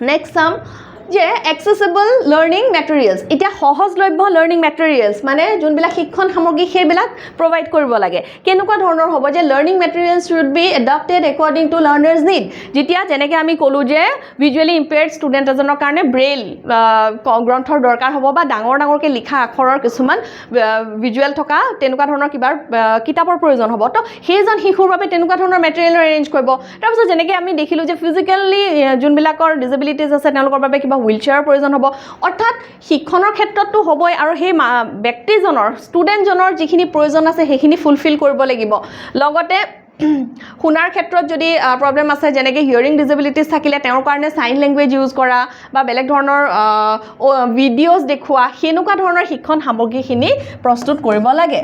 next চাম যে এক্সেসিবল লাৰ্ণিং মেটেৰিয়েলছ এতিয়া সহজলভ্য লাৰ্ণিং মেটেৰিয়েলছ মানে যোনবিলাক শিক্ষণ সামগ্ৰী সেইবিলাক প্ৰভাইড কৰিব লাগে কেনেকুৱা ধৰণৰ হ'ব যে learning materials should be adapted according to learners need যেতিয়া যেনেকৈ আমি ক'লোঁ যে ভিজুৱেলি ইম্পেয়াৰ্ড ষ্টুডেণ্ট এজনৰ কাৰণে ব্ৰেইল গ্ৰন্থৰ দৰকাৰ হ'ব বা ডাঙৰ ডাঙৰকৈ লিখা আখৰৰ কিছুমান ভিজুৱেল থকা তেনেকুৱা ধৰণৰ কিবা কিতাপৰ প্ৰয়োজন হ'ব তো সেইজন শিশুৰ বাবে তেনেকুৱা ধৰণৰ মেটেৰিয়েল এৰেঞ্জ কৰিব তাৰপিছত যেনেকৈ আমি দেখিলোঁ যে ফিজিকেলি যোনবিলাকৰ ডিজেবিলিটিজ আছে তেওঁলোকৰ বাবে কিবা হুইল চেয়াৰৰ প্ৰয়োজন হ'ব অৰ্থাৎ শিক্ষণৰ ক্ষেত্ৰতো হ'বই আৰু সেই ব্যক্তিজনৰ ষ্টুডেণ্টজনৰ যিখিনি প্ৰয়োজন আছে সেইখিনি ফুলফিল কৰিব লাগিব লগতে শুনাৰ ক্ষেত্ৰত যদি প্ৰব্লেম আছে যেনেকৈ হিয়াৰিং ডিজেবিলিটিজ থাকিলে তেওঁৰ কাৰণে চাইন লেংগুৱেজ ইউজ কৰা বা বেলেগ ধৰণৰ ভিডিঅ'জ দেখুওৱা সেনেকুৱা ধৰণৰ শিক্ষণ সামগ্ৰীখিনি প্ৰস্তুত কৰিব লাগে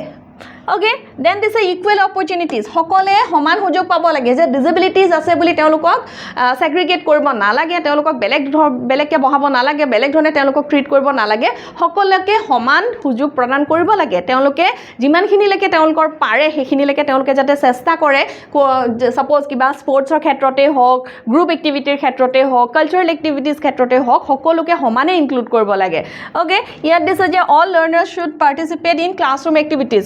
Okay, then this is equal opportunities. সকলে সমান সুযোগ পাব লাগে যে ডিজেবিলিটিজ আছে বুলি তেওঁলোকক সেগ্ৰিগেট কৰিব নালাগে তেওঁলোকক বেলেগকে বহাব নালাগে বেলেগ ধৰণে তেওঁলোকক ট্ৰিট কৰিব নালাগে সকলোকে সমান সুযোগ প্ৰদান কৰিব লাগে তেওঁলোকে যিমানখিনিলৈকে তেওঁলোকৰ পাৰে সেইখিনিলৈকে তেওঁলোকে যাতে চেষ্টা কৰে সাপোজ কিবা স্পৰ্টছৰ ক্ষেত্ৰতে হওক গ্ৰুপ এক্টিভিটিৰ ক্ষেত্ৰতে হওক কালচাৰেল এক্টিভিটিজ ক্ষেত্ৰতে হওক সকলোকে সমানে ইনক্লুড কৰিব লাগে ওকে ইয়াত দিছে যে all learners should participate in classroom activities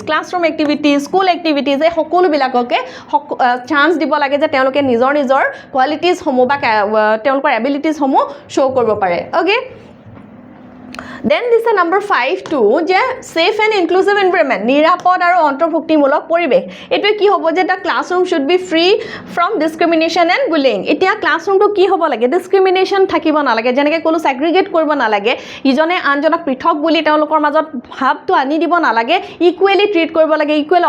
activities, school activities, এই সকলোবিলাককে চান্স দিব লাগে যে তেওঁলোকে নিজৰ কোৱালিটিজ সমূহ বা তেওঁলোকৰ এবিলিটিজ সমূহ শো কৰিব পাৰে okay Then this is number 5 too যে safe and inclusive environment নিৰাপদ আৰু অন্তৰ্ভুক্তিমূলক পৰিৱেশ এটো কি হ'ব যে the classroom should be free from discrimination and bullying এতিয়া ক্লাছৰুমটো কি হ'ব লাগে ডিসক্ৰিমিনেশন থাকিব নালাগে যেনেকৈ ক'লো segregate কৰিব নালাগে ইজনে আনজনক পৃথক বুলি তেওঁলোকৰ মাজত ভাৱটো আনি দিব নালাগে ইকুৱেলি ট্ৰিট কৰিব লাগে ইকুৱেল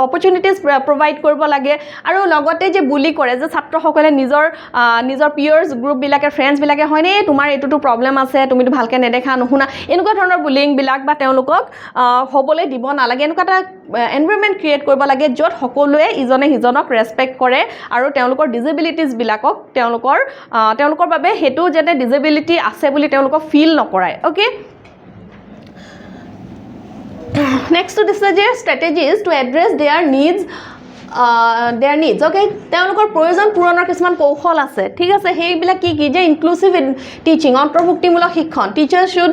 অপৰচুনিটিজ প্ৰভাইড কৰিব লাগে আৰু লগতে যে বুলি কৰে যে ছাত্ৰসকলে নিজৰ পিয়াৰ্স গ্ৰুপ বিলাকে ফ্ৰেণ্ডছ বিলাকে হয়নে তোমাৰ এটোটো প্ৰবলেম আছে তুমিটো ভালকে নেদেখা নুশুনা এনেকুৱা ধৰণৰ বুলিং বিলাক বা তেওঁলোকক হ'বলৈ দিব নালাগে এনেকুৱা এটা এনভায়ৰনমেন্ট ক্ৰিয়েট কৰিব লাগে য'ত সকলোৱে ইজনে সিজনক ৰেসপেক্ট কৰে আৰু তেওঁলোকৰ ডিজেবিলিটিজ বিলাকক তেওঁলোকৰ বাবে হেতু যেতে ডিজেবিলিটি আছে বুলি তেওঁলোকক ফিল নকৰায় okay next to this is strategies to address their needs okay তেওঁলোকৰ প্ৰয়োজন পূৰণৰ কিছুমান কৌশল আছে ঠিক আছে হেইবিলাক কি যে ইনক্লুসিভ টিচিং অন্তৰ্ভুক্তিমূলক শিক্ষণ টিচাৰ শুড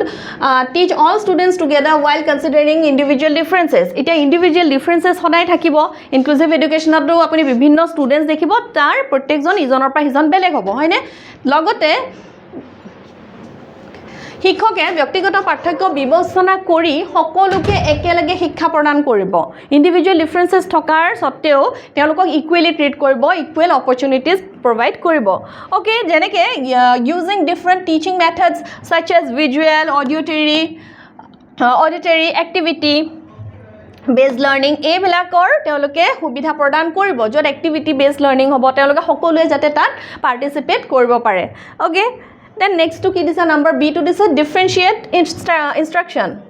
টিচ all students together while considering individual differences এটা ইন্ডিভিজুৱেল ডিফাৰেন্সেস সদায় থাকিব ইনক্লুসিভ এডুকেশনতো আপুনি বিভিন্ন ষ্টুডেন্টস দেখিব তাৰ প্ৰত্যেকজন ইজনৰ পৰা ইজন বেলেগ হ'ব হয়নে লগতে শিক্ষকে ব্যক্তিগত পাৰ্থক্য বিবেচনা কৰি সকলোকে একেলগে শিক্ষা প্ৰদান কৰিব ইন্ডিভিজুৱেল ডিফাৰেন্সেস থকাৰ সত্ত্বেও তেওঁলোকক ইকুৱেলি ট্ৰিট কৰিব ইকুৱেল অপৰচুনিটিজ প্ৰভাইড কৰিব ওকে যেনেকৈ using different teaching methods such as visual auditory activity base learning এইবিলাকৰ তেওঁলোকে সুবিধা প্ৰদান কৰিব য'ত এক্টিভিটি বেস লাৰ্নিং হ'ব তেওঁলোকে সকলোৱে যাতে তাত পাৰ্টিসিপেট কৰিব পাৰে okay Then next to key this number B to this differentiate instruction.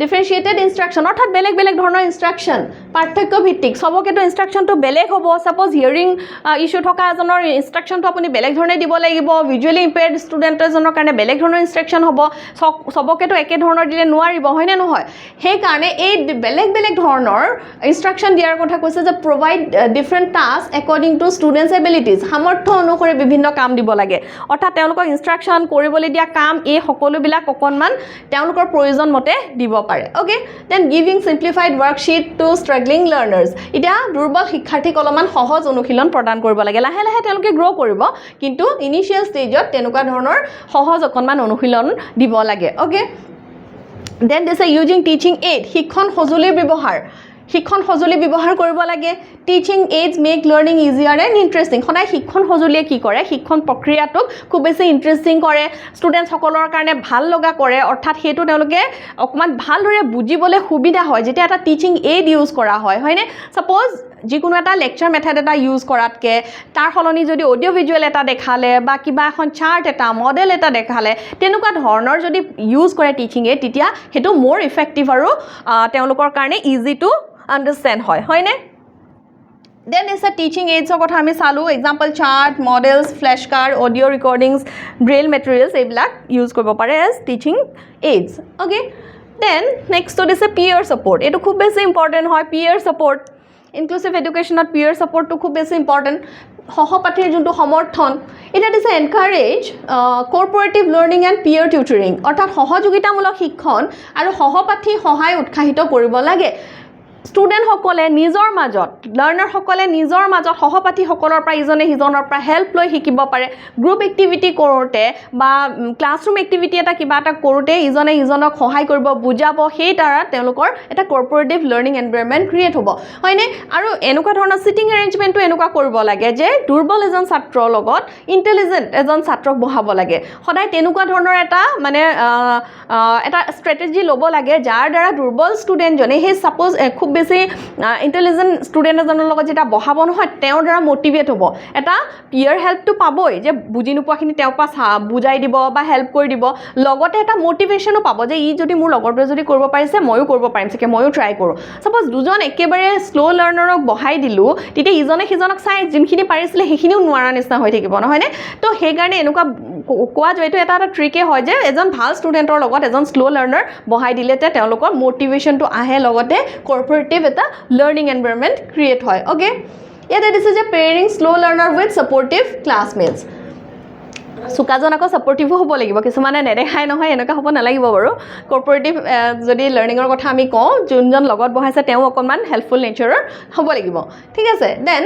Differentiated instruction অর্থাৎ বেলেগ ধৰণৰ ইনস্ট্ৰাকশন পাৰ্থক্য ভিত্তিক সবকেটো ইনস্ট্ৰাকশনটো বেলেগ হ'ব সাপোজ হিয়াৰিং ইস্যু থকা এজনৰ ইনস্ট্ৰাকশনটো আপুনি বেলেগ ধৰণে দিব লাগিব ভিজুৱেলি ইম্পেয়াৰ্ড ষ্টুডেন্ট এজনৰ কাৰণে বেলেগ ধৰণৰ ইনস্ট্ৰাকশন হ'ব সবকেটো একে ধৰণৰ দিলে নোৱাৰিব হয় নে নহয় সেই কাৰণে এই বেলেগ ধৰণৰ ইনস্ট্ৰাকশন দিয়াৰ কথা কৈছে যে provide different task according to students abilities সামৰ্থ্য অনুসৰি বিভিন্ন কাম দিব লাগে অৰ্থাৎ তেওঁলোকক ইনস্ট্ৰাকশন কৰিবলৈ দিয়া কাম এই সকলোবিলাক অকনমান তেওঁলোকৰ প্ৰয়োজন মতে দিব পাৰে okay then giving simplified worksheet to struggling learners এটা দুৰ্বল শিক্ষাৰ্থীক অলপমান সহজ অনুশীলন প্ৰদান কৰিব লাগে লাহে তেওঁলোকে গ্ৰো কৰিব কিন্তু ইনিশিয়াল ষ্টেজত তেনেকুৱা ধৰণৰ সহজ অকনমান অনুশীলন দিব লাগে okay then this using teaching aid শিক্ষণ সঁজুলি ব্যৱহাৰ কৰিব লাগে teaching aids make learning easier and interesting সদায় শিক্ষণ সঁজুলিয়ে কি কৰে শিক্ষণ প্ৰক্ৰিয়াটোক খুব বেছি ইণ্টাৰেষ্টিং কৰে ষ্টুডেণ্টসকলৰ কাৰণে ভাল লগা কৰে অৰ্থাৎ সেইটো তেওঁলোকে অকমান ভালদৰে বুজিবলৈ সুবিধা হয় যেতিয়া এটা টিচিং এইড ইউজ কৰা হয় হয়নে সাপোজ যিকোনো এটা লেকচাৰ মেথড এটা ইউজ কৰাতকৈ তাৰ সলনি যদি অডিঅ' ভিজুৱেল এটা দেখালে বা কিবা এখন চাৰ্ট এটা মডেল এটা দেখালে তেনেকুৱা ধৰণৰ যদি ইউজ কৰে টিচিং এইড তেতিয়া সেইটো মোৰ ইফেক্টিভ আৰু তেওঁলোকৰ কাৰণে ইজি টু আন্ডাৰষ্টেণ্ড হয়নে Then is a teaching aids কথা আমি চালো example chart models flash card audio' recordings braille materials এইবিলাক ইউজ কৰিব পাৰে as teaching aids okay then next দিছ পিয়াৰ ছাপোৰ্ট এইটো খুব বেছি ইম্পৰ্টেণ্ট হয় পিয়াৰ ছাপোৰ্ট ইনক্লুসিভ এডুকেশ্যনত পিয়াৰ ছাপোৰ্টটো খুব বেছি ইম্পৰ্টেণ্ট সহপাঠীৰ যোনটো সমৰ্থন এটা দিছে encourage কৰ্পৰেটিভ learning and Pyar tutoring অৰ্থাৎ সহযোগিতামূলক শিক্ষণ আৰু সহপাঠী সহায় উৎসাহিত কৰিব লাগে ষ্টুডেণ্টসকলে নিজৰ মাজত লাৰ্ণাৰসকলে নিজৰ মাজত সহপাঠীসকলৰ পৰা ইজনে সিজনৰ পৰা হেল্প লৈ শিকিব পাৰে গ্ৰুপ এক্টিভিটি কৰোঁতে বা ক্লাছৰুম এক্টিভিটি এটা কিবা এটা কৰোঁতে ইজনে সিজনক সহায় কৰিব বুজাব সেই দ্বাৰা তেওঁলোকৰ এটা কৰ্পৰেটিভ লাৰ্ণিং এনভাইৰনমেণ্ট ক্ৰিয়েট হ'ব হয়নে আৰু এনেকুৱা ধৰণৰ চিটিং এৰেঞ্জমেণ্টটো এনেকুৱা কৰিব লাগে যে দুৰ্বল এজন ছাত্ৰৰ লগত ইণ্টেলিজেণ্ট এজন ছাত্ৰক বহাব লাগে সদায় তেনেকুৱা ধৰণৰ এটা মানে এটা ষ্ট্ৰেটেজি ল'ব লাগে যাৰ দ্বাৰা দুৰ্বল ষ্টুডেণ্টজনে সেই ছাপ'জ খুব বেছি ইণ্টেলিজেণ্ট ষ্টুডেণ্ট এজনৰ লগত যেতিয়া বহাব নহয় তেওঁৰ দ্বাৰা মটিভেট হ'ব এটা পিয়াৰ হেল্পটো পাবই যে বুজি নোপোৱাখিনি তেওঁৰ পৰা বুজাই দিব বা হেল্প কৰি দিব লগতে এটা মটিভেশ্যনো পাব যে ই যদি মোৰ লগৰটোৱে যদি কৰিব পাৰিছে ময়ো কৰিব পাৰিম চাগে ময়ো ট্ৰাই কৰোঁ ছাপ'জ দুজন একেবাৰে শ্ল' লাৰ্ণাৰক বহাই দিলোঁ তেতিয়া ইজনে সিজনক চাই যোনখিনি পাৰিছিলে সেইখিনিও নোৱাৰা নিচিনা হৈ থাকিব নহয়নে তো সেইকাৰণে এনেকুৱা কোৱা যায় এইটো এটা ট্ৰিকে হয় যে এজন ভাল ষ্টুডেণ্টৰ লগত এজন শ্ল' লাৰ্ণাৰ বহাই দিলে তেওঁলোকৰ মটিভেশ্যনটো আহে লগতে কৰ্পৰেটিভ এটা লাৰ্ণিং এনভাইৰনমেণ্ট ক্ৰিয়েট হয় অ'কে ইয়াতে দিছে যে pairing slow' learner with supportive classmates চোকাজন আকৌ ছাপৰ্টিভো হ'ব লাগিব কিছুমানে নেদেখাই নহয় এনেকুৱা হ'ব নালাগিব বাৰু কৰ্পৰেটিভ যদি লাৰ্ণিঙৰ কথা আমি কওঁ যোনজন লগত বহাইছে তেওঁ অকণমান হেল্পফুল নেচাৰৰ হ'ব লাগিব ঠিক আছে দেন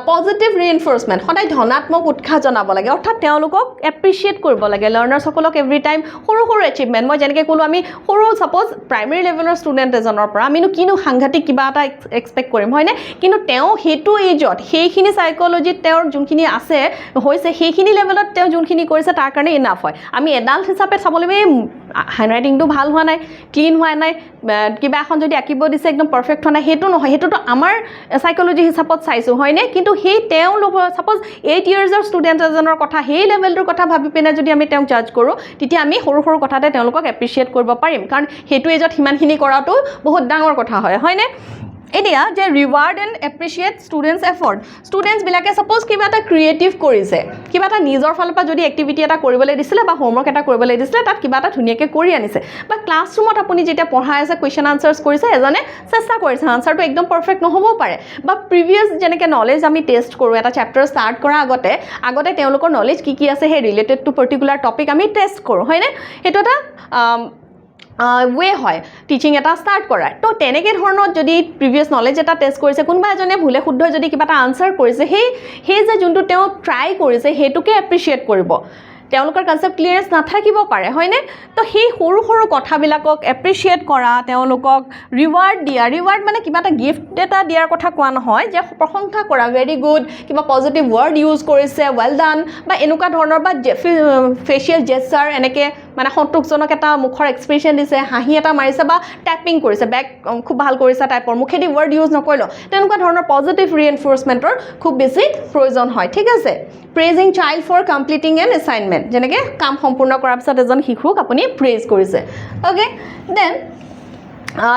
পজিটিভ ৰিএনফৰ্চমেণ্ট সদায় ধনাত্মক উৎসাহ জনাব লাগে অৰ্থাৎ তেওঁলোকক এপ্ৰিচিয়েট কৰিব লাগে লাৰ্ণাৰ্ছসকলক এভৰি টাইম সৰু সৰু এচিভমেণ্ট মই যেনেকৈ ক'লোঁ আমি সৰু ছাপ'জ প্ৰাইমেৰী লেভেলৰ ষ্টুডেণ্ট এজনৰ পৰা আমিনো কিনো সাংঘাতিক কিবা এটা এক্সপেক্ট কৰিম হয়নে কিন্তু তেওঁ সেইটো এইজত সেইখিনি চাইক'লজিত তেওঁৰ যোনখিনি আছে হৈছে সেইখিনি লেভেলত তেওঁ যোনখিনি কৰিছে তাৰ কাৰণে ইনাফ হয় আমি এডাল্ট হিচাপে চাব লাগিব এই হেণ্ডৰাইটিংটো ভাল হোৱা নাই ক্লিন হোৱা নাই কিবা এখন যদি আঁকিব দিছে একদম পাৰফেক্ট হোৱা নাই সেইটো নহয় সেইটোতো আমাৰ চাইক'লজি হিচাপত চাইছোঁ হয়নে কিন্তু সেই তেওঁ ছাপ'জ 8 ইয়াৰ্ছৰ ষ্টুডেণ্ট এজনৰ কথা সেই লেভেলটোৰ কথা ভাবি পিনে যদি আমি তেওঁক জাজ কৰোঁ তেতিয়া আমি সৰু সৰু কথাতে তেওঁলোকক এপ্ৰিচিয়েট কৰিব পাৰিম কাৰণ সেইটো এজত সিমানখিনি কৰাটো বহুত ডাঙৰ কথা হয় হয়নে এতিয়া যে reward and appreciate students effort ষ্টুডেণ্টছবিলাকে ছাপ'জ কিবা এটা ক্ৰিয়েটিভ কৰিছে কিবা এটা নিজৰ ফালৰ পৰা যদি এক্টিভিটি এটা কৰিবলৈ দিছিলে বা হোমৱৰ্ক এটা কৰিবলৈ দিছিলে তাত কিবা এটা ধুনীয়াকৈ কৰি আনিছে বা ক্লাছৰুমত আপুনি যেতিয়া পঢ়াই আছে কুৱেশ্যন আনচাৰ্ছ কৰিছে এজনে চেষ্টা কৰিছে আনচাৰটো একদম পাৰফেক্ট নহ'বও পাৰে বা প্ৰিভিয়াছ যেনেকৈ নলেজ আমি টেষ্ট কৰোঁ এটা চেপ্টাৰ ষ্টাৰ্ট কৰাৰ আগতে তেওঁলোকৰ নলেজ কি আছে সেই ৰিলেটেড টু পাৰ্টিকুলাৰ টপিক আমি টেষ্ট কৰোঁ হয়নে সেইটো এটা ৱে হয় টিচিং এটা ষ্টাৰ্ট কৰাৰ তো তেনেকৈ ধৰণৰ যদি প্ৰিভিয়াছ নলেজ এটা টেষ্ট কৰিছে কোনোবা এজনে ভুলে শুদ্ধ যদি কিবা এটা আনচাৰ কৰিছে সেই যে যোনটো তেওঁ ট্ৰাই কৰিছে সেইটোকে এপ্ৰিচিয়েট কৰিব তেওঁলোকৰ কনচেপ্ট ক্লিয়াৰেঞ্চ নাথাকিব পাৰে হয়নে তো সেই সৰু সৰু কথাবিলাকক এপ্ৰিচিয়েট কৰা তেওঁলোকক ৰিৱাৰ্ড দিয়া ৰিৱাৰ্ড মানে কিবা এটা গিফ্ট এটা দিয়াৰ কথা কোৱা নহয় যে প্ৰশংসা কৰা ভেৰি গুড কিবা পজিটিভ ৱৰ্ড ইউজ কৰিছে ৱেল ডান বা এনেকুৱা ধৰণৰ বা ফেচিয়েল জেষ্টাৰ এনেকৈ মানে সন্তোষজনক এটা মুখৰ এক্সপ্ৰেশ্যন দিছে হাঁহি এটা মাৰিছে বা টেপিং কৰিছে বেক খুব ভাল কৰিছে টাইপৰ মুখেদি ৱৰ্ড ইউজ নকৰিলেও তেনেকুৱা ধৰণৰ পজিটিভ ৰিএনফৰ্চমেণ্টৰ খুব বেছি প্ৰয়োজন হয় ঠিক আছে praising child for completing an assignment যেনেকৈ কাম সম্পূৰ্ণ কৰাৰ পিছত এজন শিশুক আপুনি প্ৰেজ কৰিছে okay then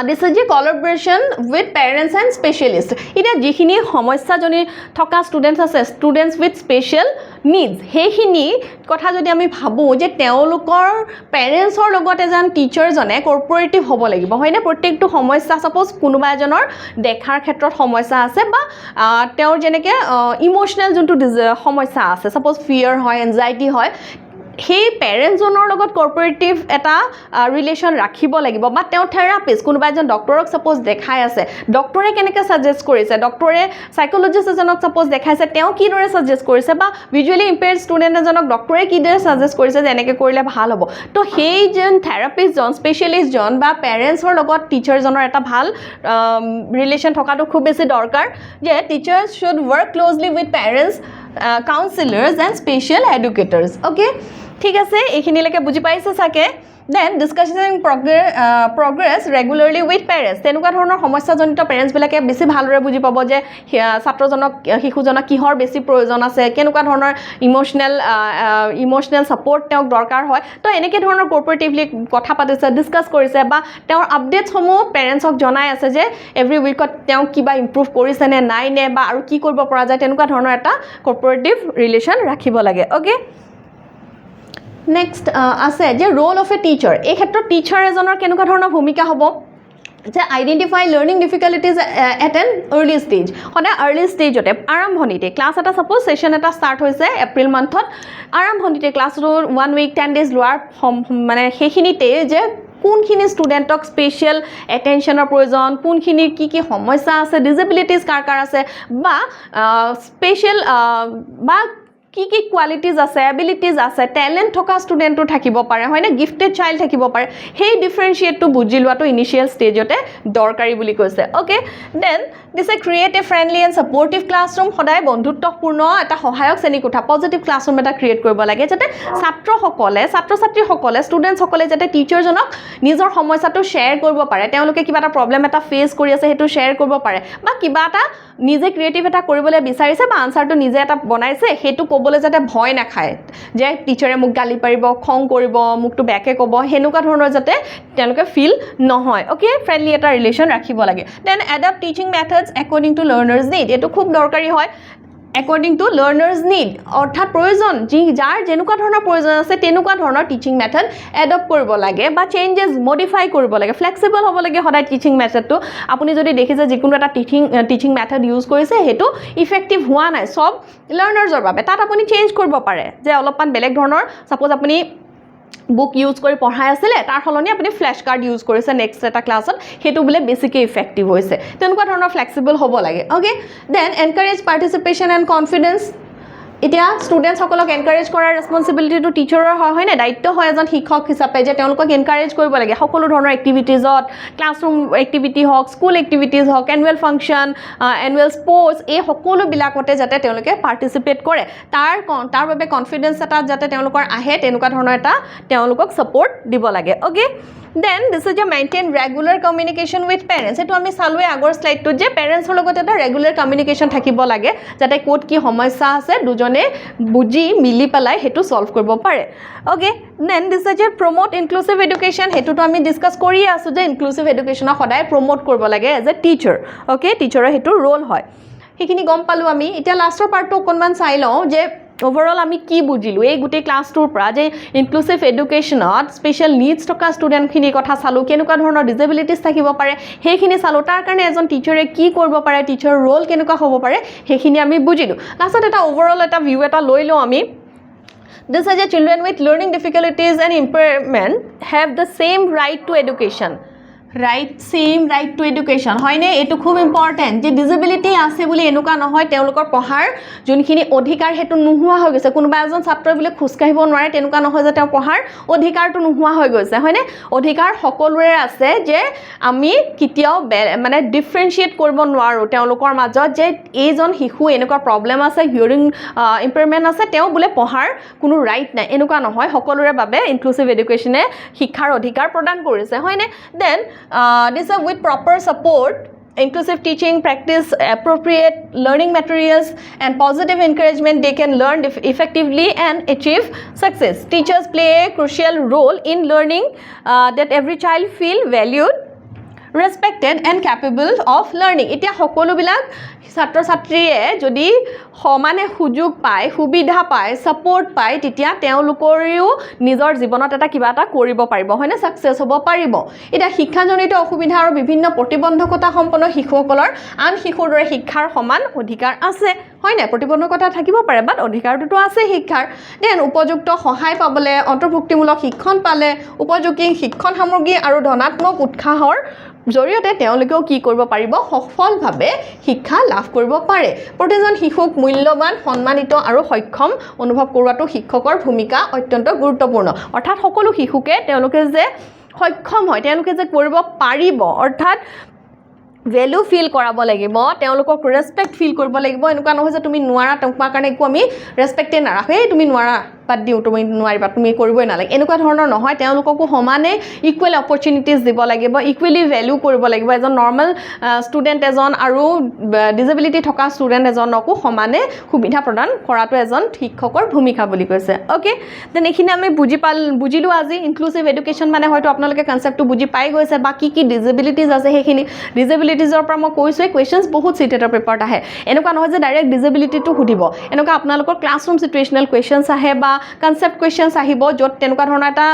this is collaboration with parents and specialist এতিয়া যিখিনি সমস্যাজনী থকা ষ্টুডেণ্টছ আছে ষ্টুডেণ্টছ উইথ স্পেচিয়েল নিডছ সেইখিনি কথা যদি আমি ভাবোঁ যে তেওঁলোকৰ পেৰেণ্টছৰ লগত এজন টিচাৰজনে কৰ্পৰেটিভ হ'ব লাগিব হয়নে প্ৰত্যেকটো সমস্যা ছাপ'জ কোনোবা এজনৰ দেখাৰ ক্ষেত্ৰত সমস্যা আছে বা তেওঁৰ যেনেকৈ ইম'চনেল যোনটো সমস্যা আছে ছাপ'জ ফিয়াৰ হয় এনজাইটি হয় সেই পেৰেণ্টছজনৰ লগত কৰ্পৰেটিভ এটা ৰিলেশ্যন ৰাখিব লাগিব বা তেওঁ থেৰাপিষ্ট কোনোবা এজন ডক্টৰক ছাপ'জ দেখাই আছে ডক্টৰে কেনেকৈ ছাজেষ্ট কৰিছে ডক্টৰে চাইক'লজিষ্ট এজনক ছাপ'জ দেখাইছে তেওঁ কিদৰে ছাজেষ্ট কৰিছে বা ভিজুৱেলি ইম্পেয়াৰ্ড ষ্টুডেণ্ট এজনক ডক্টৰে কিদৰে ছাজেষ্ট কৰিছে যে এনেকৈ কৰিলে ভাল হ'ব তো সেইজন থেৰাপিষ্টজন স্পেচিয়েলিষ্টজন বা পেৰেণ্টছৰ লগত টিচাৰজনৰ এটা ভাল ৰিলেশ্যন থকাটো খুব বেছি দৰকাৰ যে teachers should work closely with parents counsellors and special educators okay ঠিক আছে এইখিনিলৈকে বুজি পাইছে চাগে then discussing progress regularly with parents তেনেকুৱা ধৰণৰ সমস্যাজনিত পেৰেণ্টছবিলাকে বেছি ভালদৰে বুজি পাব যে শিশুজনক কিহৰ বেছি প্ৰয়োজন আছে কেনেকুৱা ধৰণৰ ইম'চনেল ছাপৰ্ট তেওঁক দৰকাৰ হয় তো এনেকৈ ধৰণৰ কৰ্পৰেটিভলি কথা পাতিছে ডিছকাছ কৰিছে বা তেওঁৰ আপডেটছসমূহ পেৰেণ্টছক জনাই আছে যে এভৰি উইকত তেওঁ কিবা ইম্প্ৰুভ কৰিছে নে নাই নে বা আৰু কি কৰিব পৰা যায় তেনেকুৱা ধৰণৰ এটা কৰ্পৰেটিভ ৰিলেশ্যন ৰাখিব লাগে অ'কে নেক্সট আছে যে ৰোল অফ এ টিচাৰ এই ক্ষেত্ৰত টিচাৰ এজনৰ কেনেকুৱা ধৰণৰ ভূমিকা হ'ব যে identify learning difficulties at N early stage সদায় আৰ্লি ষ্টেজতে আৰম্ভণিতে ক্লাছ এটা ছাপ'জ ছেশ্যন এটা ষ্টাৰ্ট হৈছে এপ্ৰিল মান্থত আৰম্ভণিতে ক্লাছটো 1 week 10 days লোৱাৰ মানে সেইখিনিতে যে কোনখিনি ষ্টুডেণ্টক স্পেচিয়েল এটেনশ্যনৰ প্ৰয়োজন কোনখিনিৰ কি সমস্যা আছে ডিজেবিলিটিজ কাৰ আছে বা স্পেচিয়েল বা কি কোৱালিটিজ আছে এবিলিটিজ আছে টেলেণ্ট থকা ষ্টুডেণ্টো থাকিব পাৰে হয়নে গিফটেড চাইল্ড থাকিব পাৰে সেই ডিফাৰেঞ্চিয়েটটো বুজি লোৱাটো ইনিচিয়েল ষ্টেজতে দৰকাৰী বুলি কৈছে okay then this a create a friendly and supportive classroom সদায় বন্ধুত্বপূৰ্ণ এটা সহায়ক শ্ৰেণীকোঠা পজিটিভ ক্লাছৰুম এটা ক্ৰিয়েট কৰিব লাগে যাতে ছাত্ৰ ছাত্ৰীসকলে ষ্টুডেণ্টসকলে যাতে টিচাৰজনক নিজৰ সমস্যাটো শ্বেয়াৰ কৰিব পাৰে তেওঁলোকে কিবা এটা প্ৰব্লেম এটা ফেচ কৰি আছে সেইটো শ্বেয়াৰ কৰিব পাৰে বা কিবা এটা নিজে ক্ৰিয়েটিভ এটা কৰিবলৈ বিচাৰিছে বা আনচাৰটো নিজে এটা বনাইছে সেইটো ক'বলৈ যাতে ভয় নাখায় যে টিচাৰে মোক গালি পাৰিব খং কৰিব মোকটো বেয়াকৈ ক'ব সেনেকুৱা ধৰণৰ যাতে তেওঁলোকে ফিল নহয় অ'কে ফ্ৰেণ্ডলি এটা ৰিলেশ্যন ৰাখিব লাগে then adapt teaching methods according to learners need এইটো খুব দৰকাৰী হয় একৰ্ডিং টু লাৰ্ণাৰ্ছ নিড অৰ্থাৎ প্ৰয়োজন যাৰ যেনেকুৱা ধৰণৰ প্ৰয়োজন আছে তেনেকুৱা ধৰণৰ টিচিং মেথড এডপ্ট কৰিব লাগে বা চেঞ্জেছ মডিফাই কৰিব লাগে ফ্লেক্সিবল হ'ব লাগে সদায় টিচিং মেথডটো আপুনি যদি দেখিছে যিকোনো এটা টিচিং মেথড ইউজ কৰিছে সেইটো ইফেক্টিভ হোৱা নাই চব লাৰ্ণাৰ্ছৰ বাবে তাত আপুনি চেঞ্জ কৰিব পাৰে যে অলপমান বেলেগ ধৰণৰ ছাপ'জ আপুনি বুক ইউজ কৰি পঢ়াই আছিলে তাৰ সলনি আপুনি ফ্লেছ কাৰ্ড ইউজ কৰিছে নেক্সট এটা ক্লাছত সেইটো বোলে বেছিকৈ ইফেক্টিভ হৈছে তেনেকুৱা ধৰণৰ ফ্লেক্সিবল হ'ব লাগে okay then encourage participation and confidence এতিয়া ষ্টুডেণ্টসকলক এনকাৰেজ কৰাৰ ৰেছপনচিবিলিটিটো টিচাৰৰ হয়নে দায়িত্ব হয় এজন শিক্ষক হিচাপে যে তেওঁলোকক এনকাৰেজ কৰিব লাগে সকলো ধৰণৰ এক্টিভিটিজত ক্লাছৰুম এক্টিভিটি হওক স্কুল এক্টিভিটিজ হওক এনুৱেল ফাংচন এনুৱেল স্পৰ্টছ এই সকলোবিলাকতে যাতে তেওঁলোকে পাৰ্টিচিপেট কৰে তাৰ বাবে কনফিডেন্স এটা যাতে তেওঁলোকৰ আহে তেনেকুৱা ধৰণৰ এটা তেওঁলোকক ছাপৰ্ট দিব লাগে okay then this is a maintain regular communication with parents এইটো আমি চালোৱে আগৰ শ্লাইডটোত যে পেৰেণ্টছৰ লগত এটা ৰেগুলাৰ কমিউনিকেশ্যন থাকিব লাগে যাতে ক'ত কি সমস্যা আছে দুজনে বুজি মিলি পেলাই সেইটো ছল্ভ কৰিব পাৰে okay then this is a promote inclusive education সেইটোতো আমি ডিছকাছ কৰিয়ে আছোঁ যে ইনক্লুচিভ এডুকেশ্যনক সদায় প্ৰমোট কৰিব লাগে এজ এ টিচাৰ অ'কে টিচাৰৰ সেইটো ৰোল হয় সেইখিনি গম পালোঁ আমি এতিয়া লাষ্টৰ পাৰ্টটো অকণমান চাই লওঁ যে ওভাৰঅল আমি কি বুজিলোঁ এই গোটেই ক্লাছটোৰ পৰা যে ইনক্লুচিভ এডুকেশ্যনত স্পেচিয়েল নিডছ থকা ষ্টুডেণ্টখিনিৰ কথা চালোঁ কেনেকুৱা ধৰণৰ ডিজেবিলিটিছ থাকিব পাৰে সেইখিনি চালোঁ তাৰ কাৰণে এজন টিচাৰে কি কৰিব পাৰে টিচাৰৰ ৰোল কেনেকুৱা হ'ব পাৰে সেইখিনি আমি বুজিলোঁ লাষ্টত এটা ওভাৰঅল এটা ভিউ এটা লৈ লওঁ আমি This is a children with learning difficulties and impairment have the same right to education. Same right to education হয়নে এইটো খুব ইম্পৰ্টেণ্ট যে ডিজেবিলিটি আছে বুলি এনেকুৱা নহয় তেওঁলোকৰ পঢ়াৰ যোনখিনি অধিকাৰ সেইটো নোহোৱা হৈ গৈছে কোনোবা এজন ছাত্ৰই বোলে খোজকাঢ়িব নোৱাৰে তেনেকুৱা নহয় যে তেওঁ পঢ়াৰ অধিকাৰটো নোহোৱা হৈ গৈছে হয়নে অধিকাৰ সকলোৰে আছে যে আমি কেতিয়াও মানে ডিফাৰেঞ্চিয়েট কৰিব নোৱাৰোঁ তেওঁলোকৰ মাজত যে এইজন শিশু এনেকুৱা প্ৰব্লেম আছে হিয়াৰিং ইম্পেয়াৰমেণ্ট আছে তেওঁ বোলে পঢ়াৰ কোনো ৰাইট নাই এনেকুৱা নহয় সকলোৰে বাবে ইনক্লুচিভ এডুকেশ্যনে শিক্ষাৰ অধিকাৰ প্ৰদান কৰিছে হয়নে then this is with proper support inclusive teaching practice appropriate learning materials and positive encouragement they can learn effectively and achieve success teachers play a crucial role in learning that every child feel valued respected and capable of learning এতিয়া সকলোবিলাক ছাত্ৰ ছাত্ৰীয়ে যদি সমানে সুযোগ পায় সুবিধা পায় ছাপোৰ্ট পায় তেতিয়া তেওঁলোকৰেও নিজৰ জীৱনত এটা কিবা এটা কৰিব পাৰিব হয়নে ছাকচেছ হ'ব পাৰিব এতিয়া শিক্ষাজনিত অসুবিধা আৰু বিভিন্ন প্ৰতিবন্ধকতা সম্পন্ন শিশুসকলৰ আন শিশুৰ দৰে শিক্ষাৰ সমান অধিকাৰ আছে হয়নে প্ৰতিবন্ধকতা থাকিব পাৰে বাট অধিকাৰটোতো আছে শিক্ষাৰ দেন উপযুক্ত সহায় পাবলৈ অন্তৰ্ভুক্তিমূলক শিক্ষণ পালে উপযোগী শিক্ষণ সামগ্ৰী আৰু ধনাত্মক উৎসাহৰ জৰিয়তে তেওঁলোকেও কি কৰিব পাৰিব সফলভাৱে শিক্ষা লাভ কৰিব পাৰে প্ৰতিজন শিশুক মূল্যৱান সন্মানিত আৰু সক্ষম অনুভৱ কৰোৱাটো শিক্ষকৰ ভূমিকা অত্যন্ত গুৰুত্বপূৰ্ণ অৰ্থাৎ সকলো শিশুকে তেওঁলোকে যে সক্ষম হয় তেওঁলোকে যে কৰিব পাৰিব অৰ্থাৎ ভ্যালু ফিল কৰাব লাগিব তেওঁলোকক ৰেসপেক্ট ফিল কৰিব লাগিব এনেকুৱা নহয় যে তুমি নোৱাৰা তোমাৰ কাৰণে একো আমি ৰেসপেক্টে নাৰাখে তুমি নোৱাৰা বাদ দিও তুমি নোৱাৰিবা তুমি কৰিবই নালাগে এনেকুৱা ধৰণৰ নহয় তেওঁলোককো সমানে ইকুৱেল অপৰচুনিটিজ দিব লাগিব ইকুৱেলি ভ্যালু কৰিব লাগিব এজন নৰ্মেল ষ্টুডেণ্ট এজন আৰু ডিজেবিলিটি থকা ষ্টুডেণ্ট এজনকো সমানে সুবিধা প্ৰদান কৰাটো এজন শিক্ষকৰ ভূমিকা বুলি কৈছে ওকে দেন এইখিনি আমি বুজিলো আজি ইনক্লুচিভ এডুকেশ্যন মানে হয়তো আপোনালোকে কনসেপ্টটো বুজি পাই গৈছে বা কি ডিজেবিলিটিজ আছে সেইখিনি ডিজেবিলিটি ডিছেবিলিটিজৰ পৰা মই কৈছোঁৱে কুৱেশ্যনছ বহুত চিটেটৰ পেপাৰত আহে এনেকুৱা নহয় যে ডাইৰেক্ট ডিছেবিলিটিটো সুধিব এনেকুৱা আপোনালোকৰ ক্লাছৰুম চিটুৱেশ্যনেল কুৱেশ্যনছ আহে বা কনচেপ্ট কুৱেশ্যনছ আহিব য'ত তেনেকুৱা ধৰণৰ এটা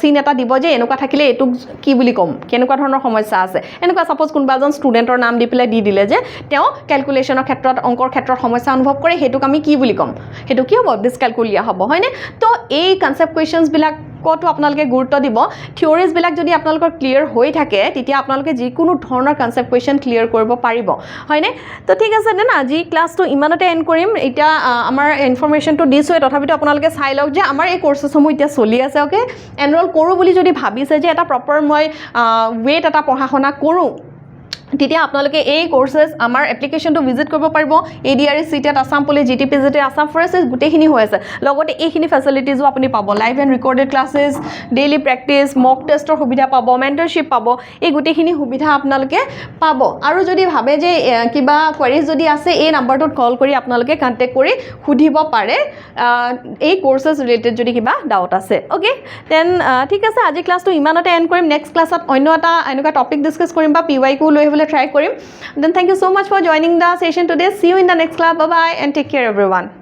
চিন এটা দিব যে এনেকুৱা থাকিলে এইটোক কি বুলি ক'ম কেনেকুৱা ধৰণৰ সমস্যা আছে এনেকুৱা ছাপ'জ কোনোবা এজন ষ্টুডেণ্টৰ নাম দি পেলাই দি দিলে যে তেওঁ কেলকুলেশ্যনৰ ক্ষেত্ৰত অংকৰ ক্ষেত্ৰত সমস্যা অনুভৱ কৰে সেইটোক আমি কি বুলি ক'ম সেইটো কি হ'ব ডিছকেলকুলিয়া হ'ব হয়নে তো এই কনচেপ্ট কুৱেশ্যনছবিলাক কতো আপোনালোকে গুৰুত্ব দিব থিওৰিজবিলাক যদি আপোনালোকৰ ক্লিয়াৰ হৈ থাকে তেতিয়া আপোনালোকে যিকোনো ধৰণৰ কনচেপ্ট কুৱেশ্যন ক্লিয়াৰ কৰিব পাৰিব হয়নে তো ঠিক আছে দেন আজি ক্লাছটো ইমানতে এণ্ড কৰিম এতিয়া আমাৰ ইনফৰমেশ্যনটো দিছোঁৱে তথাপিতো আপোনালোকে চাই লওক যে আমাৰ এই কৰ্চেছসমূহ এতিয়া চলি আছে অ'কে এনৰল কৰোঁ বুলি যদি ভাবিছে যে এটা প্ৰপাৰ মই ৱেত এটা পঢ়া শুনা কৰোঁ তেতিয়া আপোনালোকে এই কোৰ্চেছ আমাৰ এপ্লিকেশ্যনটো ভিজিট কৰিব পাৰিব ADRE CTET Assam police GTPGT Assam forest গোটেইখিনি হৈ আছে লগতে এইখিনি ফেচিলিটিজো আপুনি পাব live and recorded classes daily practice mock টেষ্টৰ সুবিধা পাব মেণ্টৰশ্বিপ পাব এই গোটেইখিনি সুবিধা আপোনালোকে পাব আৰু যদি ভাবে যে কিবা কোৱাৰিজ যদি আছে এই নাম্বাৰটোত কল কৰি আপোনালোকে কণ্টেক্ট কৰি সুধিব পাৰে এই কোৰ্চেছ ৰিলেটেড যদি কিবা ডাউট আছে অ'কে দেন ঠিক আছে আজি ক্লাছটো ইমানতে এণ্ড কৰিম নেক্সট ক্লাছত অন্য এটা এনেকুৱা টপিক ডিছকাছ কৰিম বা PYQ লৈ আহিবলৈ try কৰিম then thank you so much for joining the session today see you in the next class bye bye and take care everyone